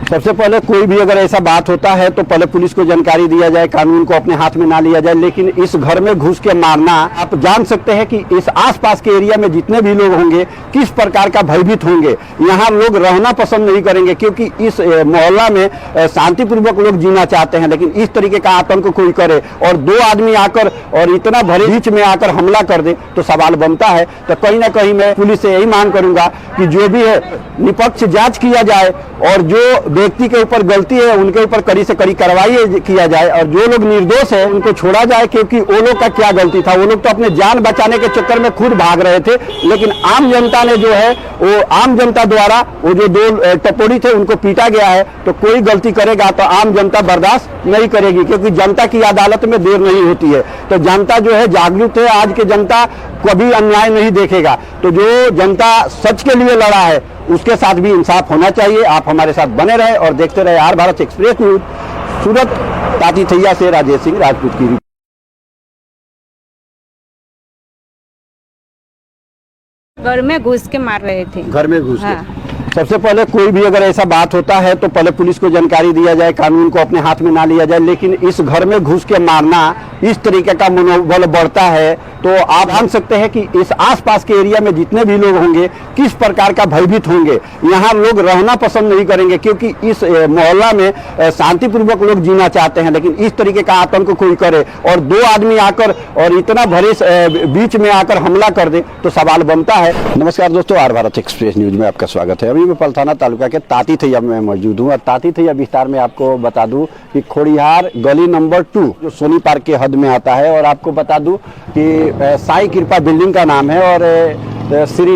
सबसे पहले कोई भी अगर ऐसा बात होता है तो पहले पुलिस को जानकारी दिया जाए, कानून को अपने हाथ में ना लिया जाए। लेकिन इस घर में घुस के मारना, आप जान सकते हैं कि इस आसपास के एरिया में जितने भी लोग होंगे किस प्रकार का भयभीत होंगे। यहाँ लोग रहना पसंद नहीं करेंगे, क्योंकि इस मोहल्ला में शांतिपूर्वक लोग जीना चाहते हैं। लेकिन इस तरीके का आतंक कोई करे और 2 आदमी आकर और इतना भरे बीच में आकर हमला कर दे तो सवाल बनता है। तो कहीं ना कहीं मैं पुलिस से यही मांग करूंगा कि जो भी है निष्पक्ष जांच किया जाए और जो व्यक्ति के ऊपर गलती है उनके ऊपर कड़ी से कड़ी कार्रवाई किया जाए, और जो लोग निर्दोष है उनको छोड़ा जाए। क्योंकि वो लोग का क्या गलती था? वो लोग तो अपने जान बचाने के चक्कर में खुद भाग रहे थे। लेकिन आम जनता ने जो है वो आम जनता द्वारा वो जो 2 टपोरी थे उनको पीटा गया है। तो कोई गलती करेगा तो आम जनता बर्दाश्त नहीं करेगी, क्योंकि जनता की अदालत में देर नहीं होती है। तो जनता जो है जागरूक है। आज की जनता कभी अन्याय नहीं देखेगा। तो जो जनता सच के लिए लड़ा है उसके साथ भी इंसाफ होना चाहिए। आप हमारे साथ बने रहे और देखते रहे आर भारत एक्सप्रेस न्यूज। सूरत ताती थैया से राजेश सिंह राजपूत की। घर में घुस के मार रहे थे। घर में घुस के? सबसे पहले कोई भी अगर ऐसा बात होता है तो पहले पुलिस को जानकारी दिया जाए, कानून को अपने हाथ में ना लिया जाए। लेकिन इस घर में घुस के मारना, इस तरीके का मनोबल बढ़ता है तो आप जान सकते हैं कि इस आसपास के एरिया में जितने भी लोग होंगे किस प्रकार का भयभीत होंगे। यहाँ लोग रहना पसंद नहीं करेंगे क्योंकि इस मोहल्ला में शांतिपूर्वक लोग जीना चाहते हैं, लेकिन इस तरीके का आतंक कोई करे और दो आदमी आकर और इतना भरे बीच में आकर हमला कर दे तो सवाल बनता है। नमस्कार दोस्तों, आर भारत एक्सप्रेस न्यूज में आपका स्वागत है। अभी मैं पलथाना तालुका के तातीथैया में मौजूद हूँ और तातीथैया विस्तार में आपको बता दूं कि खोड़िहार गली नंबर 2 जो सोनी पार्क के हद में आता है, और आपको बता दूं कि साई कृपा बिल्डिंग का नाम है और श्री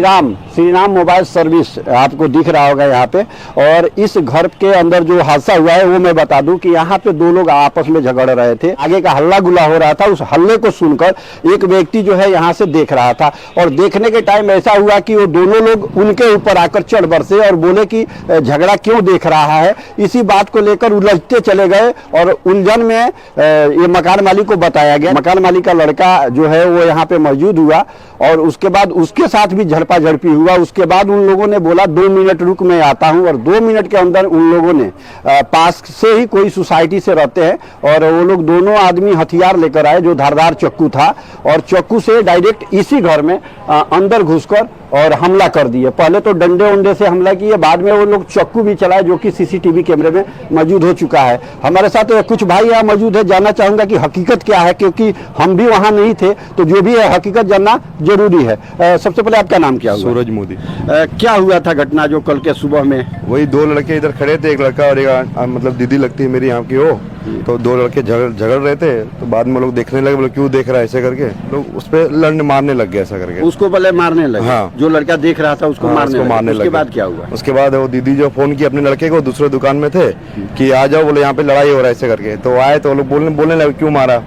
राम मोबाइल सर्विस आपको दिख रहा होगा यहाँ पे। और इस घर के अंदर जो हादसा हुआ है वो मैं बता दूं कि यहाँ पे दो लोग आपस में झगड़ रहे थे, आगे का हल्ला गुल्ला हो रहा था। उस हल्ले को सुनकर एक व्यक्ति जो है यहाँ से देख रहा था और देखने के टाइम ऐसा हुआ कि वो दोनों लोग उनके ऊपर आकर चढ़ बरसे और बोले कि झगड़ा क्यों देख रहा है। इसी बात को लेकर उलझते चले गए और उलझन में ये मकान मालिक को बताया गया। मकान मालिक का लड़का जो है वो यहाँ पे मौजूद हुआ और उसके बाद उसके साथ भी झड़पा झड़पी हुआ। उसके बाद उन लोगों ने बोला 2 मिनट रुक मैं आता हूं, और 2 मिनट के अंदर उन लोगों ने पास से ही कोई सोसाइटी से रहते हैं और वो लोग दोनों आदमी हथियार लेकर आए जो धारदार चाकू था और चाकू से डायरेक्ट इसी घर में अंदर घुसकर और हमला कर दिए। पहले तो डंडे उंडे से हमला किए, बाद में वो लोग चाकू भी चलाए जो कि सीसीटीवी कैमरे में मौजूद हो चुका है। हमारे साथ कुछ भाई यहाँ मौजूद है, जानना चाहूंगा कि हकीकत क्या है, क्योंकि हम भी वहाँ नहीं थे, तो जो भी है हकीकत जानना जरूरी है। सबसे पहले आपका नाम क्या हुआ? सूरज मोदी। क्या हुआ था घटना जो कल के सुबह में? वही 2 लड़के इधर खड़े थे, एक लड़का और एक मतलब दीदी लगती है मेरी यहाँ की वो, तो 2 लड़के झगड़ रहे थे। तो बाद में लोग देखने लगे, बोले क्यों देख रहा है ऐसे करके, लोग उस पर लड़ने मारने लग गए ऐसा करके। उसको पहले मारने लगे? हाँ। जो लड़का देख रहा था उसको मारने लगे। उसके बाद क्या हुआ? उसके बाद वो दीदी जो फोन की अपने लड़के को, दूसरे दुकान में थे कि आ जाओ, बोले यहाँ पे लड़ाई हो रहा है ऐसे करके। तो आए तो लोग बोलने लगे क्यों मारा।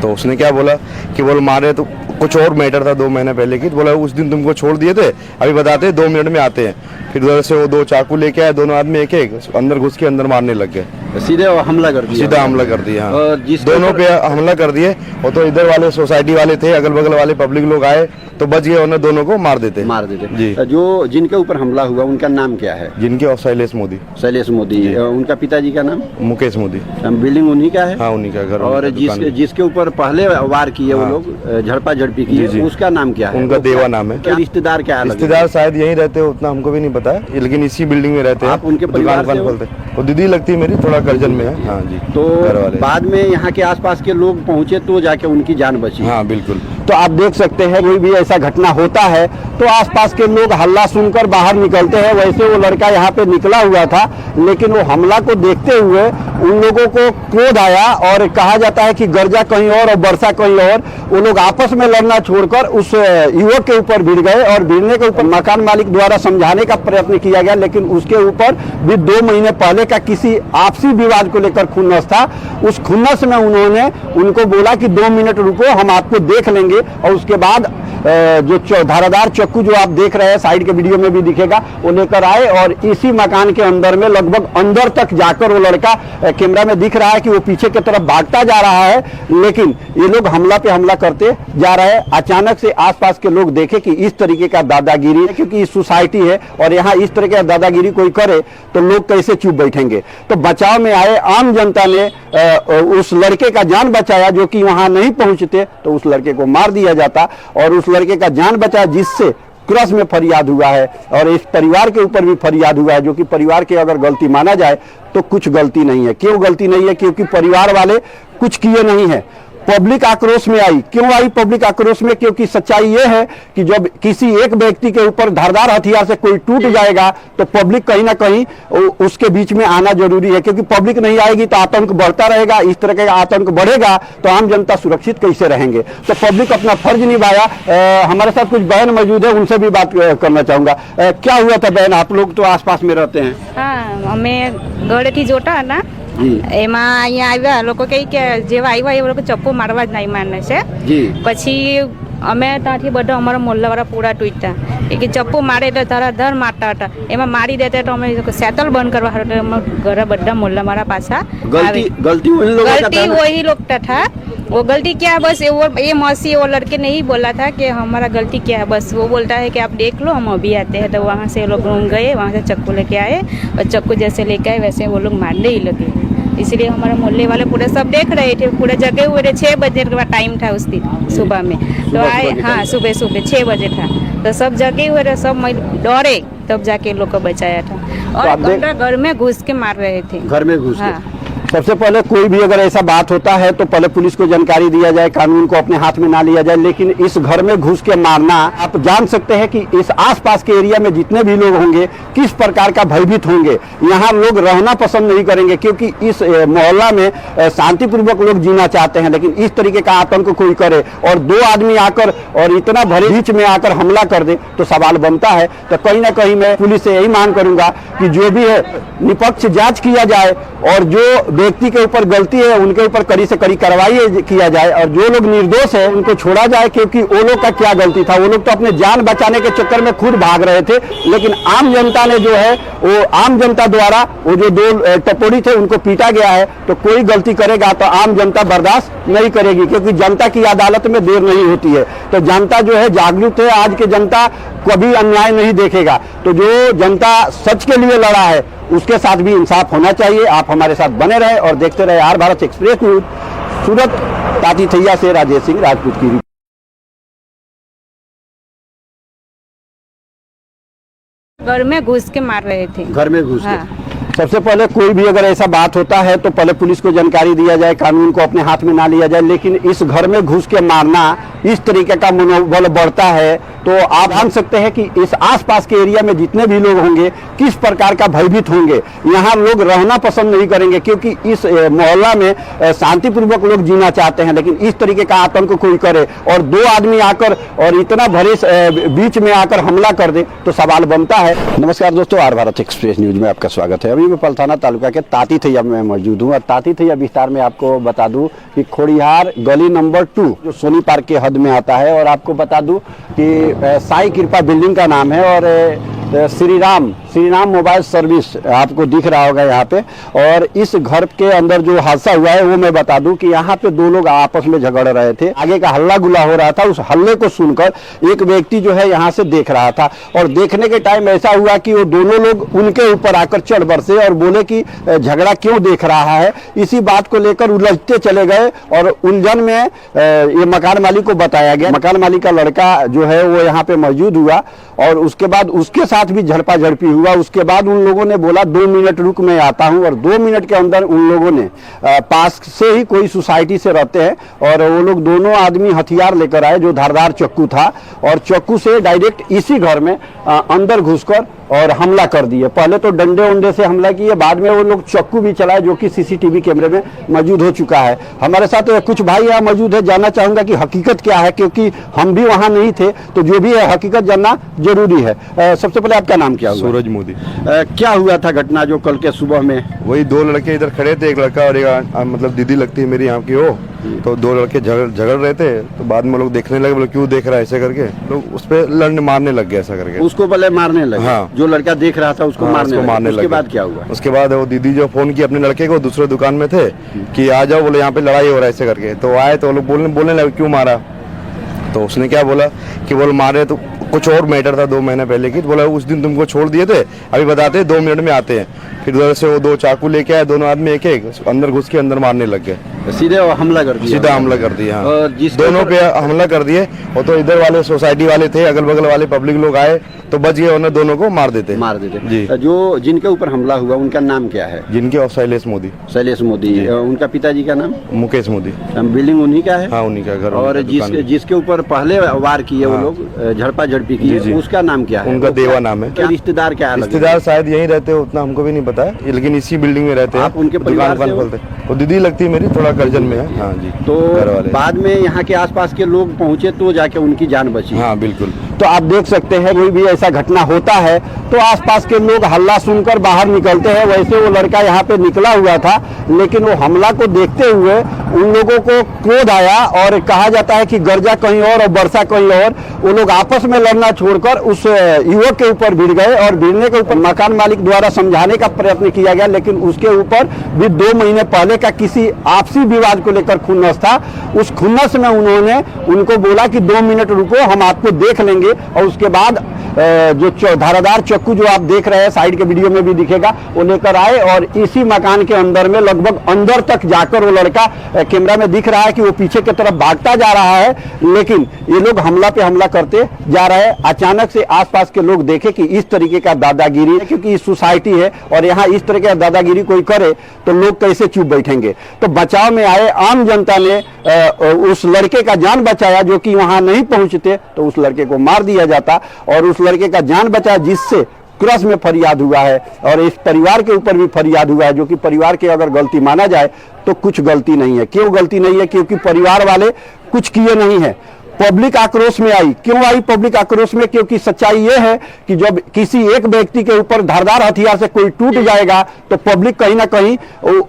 तो उसने क्या बोला कि बोल मारे तो कुछ और मैटर था 2 महीने पहले की। तो बोला उस दिन तुमको छोड़ दिए थे, अभी बताते 2 मिनट में आते हैं। फिर उधर से वो 2 चाकू लेके आए, दोनों आदमी एक एक अंदर घुस के अंदर मारने लग गए। सीधे हमला कर दिया? सीधा हमला कर दिया। हाँ। दोनों पे हमला कर दिए। वो तो इधर वाले सोसाइटी वाले थे, अगल बगल वाले पब्लिक लोग आए तो बच गए, उन्हें दोनों को मार देते जी। जो जिनके ऊपर हमला हुआ उनका नाम क्या है? जिनके शैलेश मोदी। उनका पिताजी का नाम? मुकेश मोदी। बिल्डिंग उन्हीं का है? हाँ, उन्हीं का घर। और जिसके ऊपर पहले वार किए वो लोग, झड़पा झड़पी की, उसका नाम क्या है? उनका देवा नाम है। क्या रिश्तेदार क्या है? रिश्तेदार शायद यहीं रहते हो, उतना हमको भी नहीं पता है, लेकिन इसी बिल्डिंग में रहते हैं। आप उनके परिवार से हो? वो दीदी लगती है मेरी, थोड़ा कर्जन में है। हाँ जी। तो बाद में यहाँ के आसपास के लोग पहुँचे तो जाके उनकी जान बची? हाँ बिल्कुल। तो आप देख सकते हैं कोई भी ऐसा घटना होता है तो आसपास के लोग हल्ला सुनकर बाहर निकलते हैं। वैसे वो लड़का यहाँ पे निकला हुआ था, लेकिन वो हमला को देखते हुए उन लोगों को क्रोध आया और कहा जाता है कि गर्जा कहीं और बरसा कहीं और। वो लोग आपस में लड़ना छोड़कर उस युवक के ऊपर भिड़ गए और भिड़ने के ऊपर मकान मालिक द्वारा समझाने का प्रयत्न किया गया, लेकिन उसके ऊपर भी 2 महीने पहले का किसी आपसी विवाद को लेकर खुन्नस था। उस खुन्नस में उन्होंने उनको बोला कि 2 मिनट रुको, हम आपको देख लेंगे। और उसके बाद जो धारादार चाकू जो आप देख रहे हैं साइड के वीडियो में भी दिखेगा, वो लेकर आए और इसी मकान के अंदर में लगभग अंदर तक जाकर वो लड़का, कैमरा में दिख रहा है कि वो पीछे की तरफ भागता जा रहा है, लेकिन ये लोग हमला पे हमला करते जा रहे हैं। अचानक से आसपास के लोग देखे कि इस तरीके का दादागिरी है, क्योंकि इस सोसाइटी है और यहाँ इस तरह का दादागिरी कोई करे तो लोग कैसे चुप बैठेंगे। तो बचाव में आए आम जनता ने उस लड़के का जान बचाया, जो कि वहां नहीं पहुंचते तो उस लड़के को मार दिया जाता, और उस लड़के का जान बचा जिससे क्रस में फरियाद हुआ है। और इस परिवार के ऊपर भी फरियाद हुआ है, जो कि परिवार की अगर गलती माना जाए तो कुछ गलती नहीं है। क्यों गलती नहीं है? क्योंकि परिवार वाले कुछ किए नहीं है। पब्लिक आक्रोश में आई। क्यों आई पब्लिक आक्रोश में? क्योंकि सच्चाई यह है कि जब किसी एक व्यक्ति के ऊपर धारदार हथियार से कोई टूट जाएगा तो पब्लिक कहीं ना कहीं उसके बीच में आना जरूरी है, क्योंकि पब्लिक नहीं आएगी तो आतंक बढ़ता रहेगा। इस तरह का आतंक बढ़ेगा तो आम जनता सुरक्षित कैसे रहेंगे? तो पब्लिक अपना फर्ज निभाया। हमारे साथ कुछ बहन मौजूद है, उनसे भी बात करना चाहूंगा। क्या हुआ था बहन? आप लोग तो आसपास में रहते हैं। हाँ, અમે ગળેથી જોતા હતા એમાં અહીંયા આવ્યા લોકો કહે કે જેવા આવ્યા એ લોકો ચપ્પુ મારવા જ નહીં માને છે। પછી અમે ત્યાંથી બધા અમારા મોહલ્લાવાળા પૂરા તૂટ્યા કે ચપ્પુ મારે એટલે ધરાધર મારતા હતા। એમાં મારી દેતા તો અમે સેટલ બંધ કરવા હાટુ ઘરે બધા મોહલ્લાવાળા પાછા गलती वही लोग था। वो गलती क्या है बस ये मौसी वो लड़के नहीं बोला था कि हमारा गलती क्या है, बस वो बोलता है कि आप देख लो हम अभी आते हैं। तो वहाँ से लोग गए, वहाँ से चाकू लेके आए और चाकू जैसे लेके आए वैसे वो लोग मारने ही लगे। इसलिए हमारे मोहल्ले वाले पूरे सब देख रहे थे, पूरे जगे हुए थे। 6 बजे का टाइम था उस दिन सुबह में, तो आए, हाँ सुबह 6 बजे था, तो सब जगे हुए थे, सब डरे, तब जाके इन लोग को बचाया था। और अंदर घर में घुस के मार रहे थे, घर में घुस हाँ। सबसे पहले कोई भी अगर ऐसा बात होता है तो पहले पुलिस को जानकारी दिया जाए, कानून को अपने हाथ में ना लिया जाए। लेकिन इस घर में घुस के मारना, आप जान सकते हैं कि इस आसपास के एरिया में जितने भी लोग होंगे किस प्रकार का भयभीत होंगे। यहाँ लोग रहना पसंद नहीं करेंगे, क्योंकि इस मोहल्ला में शांतिपूर्वक लोग जीना चाहते हैं। लेकिन इस तरीके का आतंक कोई करे और 2 आदमी आकर और इतना भरे बीच में आकर हमला कर दे तो सवाल बनता है। तो कहीं ना कहीं मैं पुलिस से यही मांग करूंगा कि जो भी है निष्पक्ष जांच किया जाए और जो व्यक्ति के ऊपर गलती है उनके ऊपर कड़ी से कड़ी कार्रवाई किया जाए, और जो लोग निर्दोष है उनको छोड़ा जाए, क्योंकि वो लोग का क्या गलती था। वो लोग तो अपने जान बचाने के चक्कर में खुद भाग रहे थे, लेकिन आम जनता ने जो है वो आम जनता द्वारा वो जो 2 टपोरी थे उनको पीटा गया है। तो कोई गलती करेगा तो आम जनता बर्दाश्त नहीं करेगी, क्योंकि जनता की अदालत में देर नहीं होती है। तो जनता जो है जागरूक है, आज की जनता कभी अन्याय नहीं देखेगा। तो जो जनता सच के लिए लड़ा है उसके साथ भी इंसाफ होना चाहिए। आप हमारे साथ बने रहे और देखते रहे आर भारत एक्सप्रेस न्यूज। सूरत ताती थैया से राजेश सिंह राजपूत की। घर में घुस के मार रहे थे, घर में घुस हाँ। के सबसे पहले कोई भी अगर ऐसा बात होता है तो पहले पुलिस को जानकारी दिया जाए, कानून को अपने हाथ में ना लिया जाए। लेकिन इस घर में घुस के मारना, इस तरीके का मनोबल बढ़ता है, तो आप जान सकते हैं कि इस आसपास के एरिया में जितने भी लोग होंगे किस प्रकार का भयभीत होंगे। यहाँ लोग रहना पसंद नहीं करेंगे, क्योंकि इस मोहल्ला में शांतिपूर्वक लोग जीना चाहते हैं। लेकिन इस तरीके का आतंक कोई करे और 2 आदमी आकर और इतना भरे बीच में आकर हमला कर दे तो सवाल बनता है। नमस्कार दोस्तों, आर भारत एक्सप्रेस न्यूज में आपका स्वागत है। अभी मैं पलथाना तालुका के ताती थैया में मौजूद हूँ, और ताती थैया विस्तार में आपको बता दूं कि खोड़िहार गली नंबर 2 जो सोनी पार्क के हद में आता है। और आपको बता दूं कि साई कृपा बिल्डिंग का नाम है, और श्री राम मोबाइल सर्विस आपको दिख रहा होगा यहाँ पे। और इस घर के अंदर जो हादसा हुआ है वो मैं बता दूं कि यहाँ पे 2 लोग आपस में झगड़ रहे थे, आगे का हल्ला गुल्ला हो रहा था। उस हल्ले को सुनकर एक व्यक्ति जो है यहाँ से देख रहा था, और देखने के टाइम ऐसा हुआ कि वो दोनों लोग उनके ऊपर आकर चढ़ बरसे और बोले कि झगड़ा क्यों देख रहा है। इसी बात को लेकर उलझते चले गए, और उलझन में ये मकान मालिक को बताया गया। मकान मालिक का लड़का जो है वो यहाँ पे मौजूद हुआ, और उसके बाद उसके साथ भी झड़पा झड़पी हुआ। उसके बाद उन लोगों ने बोला 2 मिनट रुक, मैं आता हूं। और 2 मिनट के अंदर उन लोगों ने पास से ही कोई सोसाइटी से रहते हैं, और वो लोग दोनों आदमी हथियार लेकर आए, जो धारदार चाकू था, और चाकू से डायरेक्ट इसी घर में अंदर घुसकर और हमला कर दिए। पहले तो डंडे उंडे से हमला किए, बाद में वो लोग चाकू भी चलाए, जो कि सीसीटीवी कैमरे में मौजूद हो चुका है। हमारे साथ कुछ भाई यहाँ मौजूद है, जानना चाहूंगा कि हकीकत क्या है, क्योंकि हम भी वहाँ नहीं थे, तो जो भी है हकीकत जानना जरूरी है। सबसे पहले आपका नाम क्या हुआ? सूरज मोदी। क्या हुआ था घटना जो कल के सुबह में? वही 2 लड़के इधर खड़े थे, एक लड़का और एक मतलब दीदी लगती है मेरी यहाँ की वो। तो 2 लड़के झगड़ रहे थे, तो बाद में लोग देखने लगे, बोले क्यों देख रहा है ऐसे करके, लोग उस पर लड़ने मारने लग गए ऐसा करके। उसको पहले मारने लगे? हाँ। जो लड़का देख रहा था उसको मारने लगे। उसके बाद क्या हुआ? उसके बाद वो दीदी जो फोन की अपने लड़के को, दूसरे दुकान में थे, कि आ जाओ, बोले यहाँ पे लड़ाई हो रहा है ऐसे करके। तो आए तो लोग बोलने लगे क्यों मारा। तो उसने क्या बोला कि बोले मारे तो कुछ और मैटर था 2 महीने पहले की। तो बोला उस दिन तुमको छोड़ दिए थे, अभी बताते 2 मिनट में आते हैं। फिर उधर से वो 2 चाकू लेके आए, दोनों आदमी एक अंदर घुस के अंदर मारने लग गए। सीधे हमला कर दिया? सीधा हमला कर दिया, हाँ। और दोनों पे हमला कर दिए। वो तो इधर वाले सोसाइटी वाले थे, अगल बगल वाले पब्लिक लोग आए तो बच गए, उन्हें दोनों को मार देते जी। जो जिनके ऊपर हमला हुआ उनका नाम क्या है? जिनके शैलेश मोदी। शैलेश मोदी। उनका पिताजी का नाम? मुकेश मोदी। बिल्डिंग उन्हीं का है? हाँ, उन्हीं का घर। और जिसके ऊपर पहले वार किए वो लोग, झड़पा झड़पी की, उसका नाम क्या है? उनका देवा नाम है। क्या रिश्तेदार क्या? रिश्तेदार शायद यहीं रहते हैं, उतना हमको भी नहीं पता है, लेकिन इसी बिल्डिंग में रहते हैं। आप उनके परिवार से खोलते? वो दीदी लगती है मेरी, थोड़ा करजन में है। हाँ जी। तो बाद में यहाँ के आसपास के लोग पहुँचे तो जाके उनकी जान बची? हाँ बिल्कुल। तो आप देख सकते हैं कोई भी ऐसा घटना होता है तो आसपास के लोग हल्ला सुनकर बाहर निकलते हैं। वैसे वो लड़का यहाँ पे निकला हुआ था, लेकिन वो हमला को देखते हुए उन लोगों को क्रोध आया, और कहा जाता है कि गर्जा कहीं और बरसा कहीं और। वो लोग आपस में लड़ना छोड़कर उस युवक के ऊपर भिड़ गए, और भिड़ने के ऊपर मकान मालिक द्वारा समझाने का प्रयत्न किया गया, लेकिन उसके ऊपर भी 2 महीने पहले का किसी आपसी विवाद को लेकर खुन्नस था। उस खुन्नस में उन्होंने उनको बोला कि 2 मिनट रुको, हम आपको देख लेंगे, और उसके बाद जो धारादार चाकू जो आप देख रहे हैं साइड के वीडियो में भी दिखेगा, वो लेकर आए और इसी मकान के अंदर में लगभग अंदर तक जाकर वो लड़का कैमरा में दिख रहा है कि वो पीछे की तरफ भागता जा रहा है, लेकिन ये लोग हमला पे हमला करते जा रहे हैं। अचानक से आसपास के लोग देखे कि इस तरीके का दादागिरी, क्योंकि सोसाइटी है और यहाँ इस तरह का दादागिरी कोई करे तो लोग कैसे चुप बैठेंगे। तो बचाव में आए आम जनता ने उस लड़के का जान बचाया, जो कि वहां नहीं पहुंचते तो उस लड़के को मार दिया जाता, और उस लड़के का जान बचाया जिससे क्रस में फरियाद हुआ है और इस परिवार के ऊपर भी फरियाद हुआ है, जो कि परिवार की अगर गलती माना जाए तो कुछ गलती नहीं है। क्यों गलती नहीं है? क्योंकि परिवार वाले कुछ किए नहीं है। पब्लिक आक्रोश में आई। क्यों आई पब्लिक आक्रोश में? क्योंकि सच्चाई यह है कि जब किसी एक व्यक्ति के ऊपर धारदार हथियार से कोई टूट जाएगा तो पब्लिक कहीं ना कहीं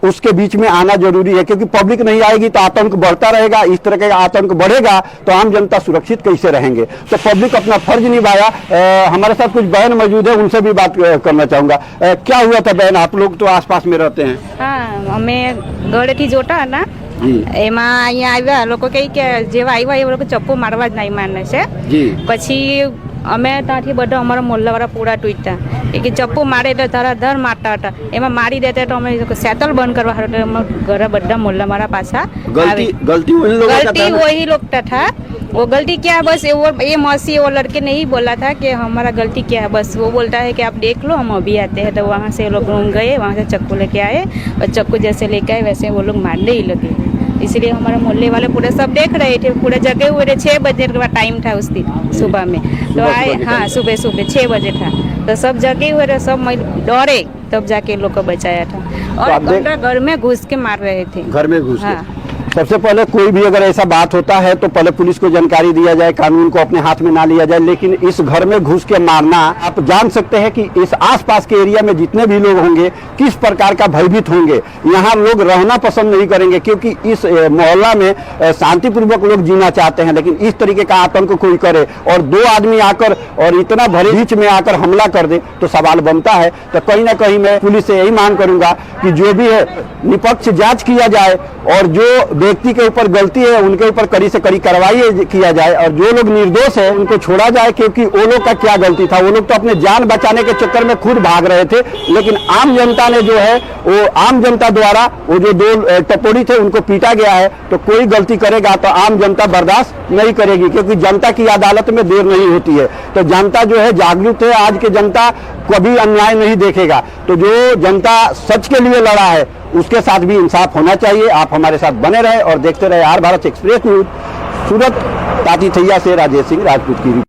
उसके बीच में आना जरूरी है, क्योंकि पब्लिक नहीं आएगी तो आतंक बढ़ता रहेगा। इस तरह का आतंक बढ़ेगा तो आम जनता सुरक्षित कैसे रहेंगे? तो पब्लिक अपना फर्ज निभाया। हमारे साथ कुछ बहन मौजूद है, उनसे भी बात करना चाहूंगा। क्या हुआ था बहन? आप लोग तो आसपास में रहते हैं। हाँ, અમે ગળેથી જોતા હતા એમાં અહીંયા આવ્યા લોકો કહે કે જેવા આવ્યા એ લોકો ચપ્પુ મારવા જ નહીં માને છે। પછી અમે ત્યાંથી બધા અમારા મોહલ્લાવાળા પૂરા તૂટ્યા કે ચપ્પુ મારે એટલે ધરાધર મારતા હતા। એમાં મારી દેતા તો અમે સેટલ બંધ કરવા હાટુ અમે ઘરે બધા મોહલ્લાવાળા પાછા गलती वही लोग का था। वो गलती क्या है बस ये मौसी वो लड़के ने ही बोला था कि हमारा गलती क्या है, बस वो बोलता है कि आप देख लो हम अभी आते हैं। तो वहाँ से लोग गए, वहाँ से चाकू लेके आए और चाकू जैसे लेके आए वैसे वो लोग मारने ही लगे। इसलिए हमारे मोहल्ले वाले पूरे सब देख रहे थे, पूरे जगे हुए थे। 6 बजे का टाइम था उस दिन सुबह में, तो आए। हाँ, सुबह 6 बजे था, तो सब जगे हुए थे, सब डरे, तब जाके लोग को बचाया था। और घर में घुस के मार रहे थे। घर में घुस हाँ। सबसे पहले कोई भी अगर ऐसा बात होता है तो पहले पुलिस को जानकारी दिया जाए, कानून को अपने हाथ में ना लिया जाए। लेकिन इस घर में घुस के मारना, आप जान सकते हैं कि इस आसपास के एरिया में जितने भी लोग होंगे किस प्रकार का भयभीत होंगे। यहाँ लोग रहना पसंद नहीं करेंगे, क्योंकि इस मोहल्ला में शांतिपूर्वक लोग जीना चाहते हैं। लेकिन इस तरीके का आतंक कोई करे और 2 आदमी आकर और इतना भरे बीच में आकर हमला कर दे तो सवाल बनता है। तो कहीं ना कहीं मैं पुलिस से यही मांग करूंगा कि जो भी है निष्पक्ष जांच किया जाए और जो व्यक्ति के ऊपर गलती है उनके ऊपर कड़ी से कड़ी कार्रवाई किया जाए, और जो लोग निर्दोष है उनको छोड़ा जाए। क्योंकि वो लोग का क्या गलती था? वो लोग तो अपने जान बचाने के चक्कर में खुद भाग रहे थे। लेकिन आम जनता ने जो है वो आम जनता द्वारा वो जो 2 टपोरी थे उनको पीटा गया है। तो कोई गलती करेगा तो आम जनता बर्दाश्त नहीं करेगी, क्योंकि जनता की अदालत में देर नहीं होती है। तो जनता जो है जागरूक है। आज की जनता कभी अन्याय नहीं देखेगा। तो जो जनता सच के लिए लड़ा है उसके साथ भी इंसाफ होना चाहिए। आप हमारे साथ बने रहे और देखते रहे आर भारत एक्सप्रेस न्यूज। सूरत ताती थैया से राजेश सिंह राजपूत की।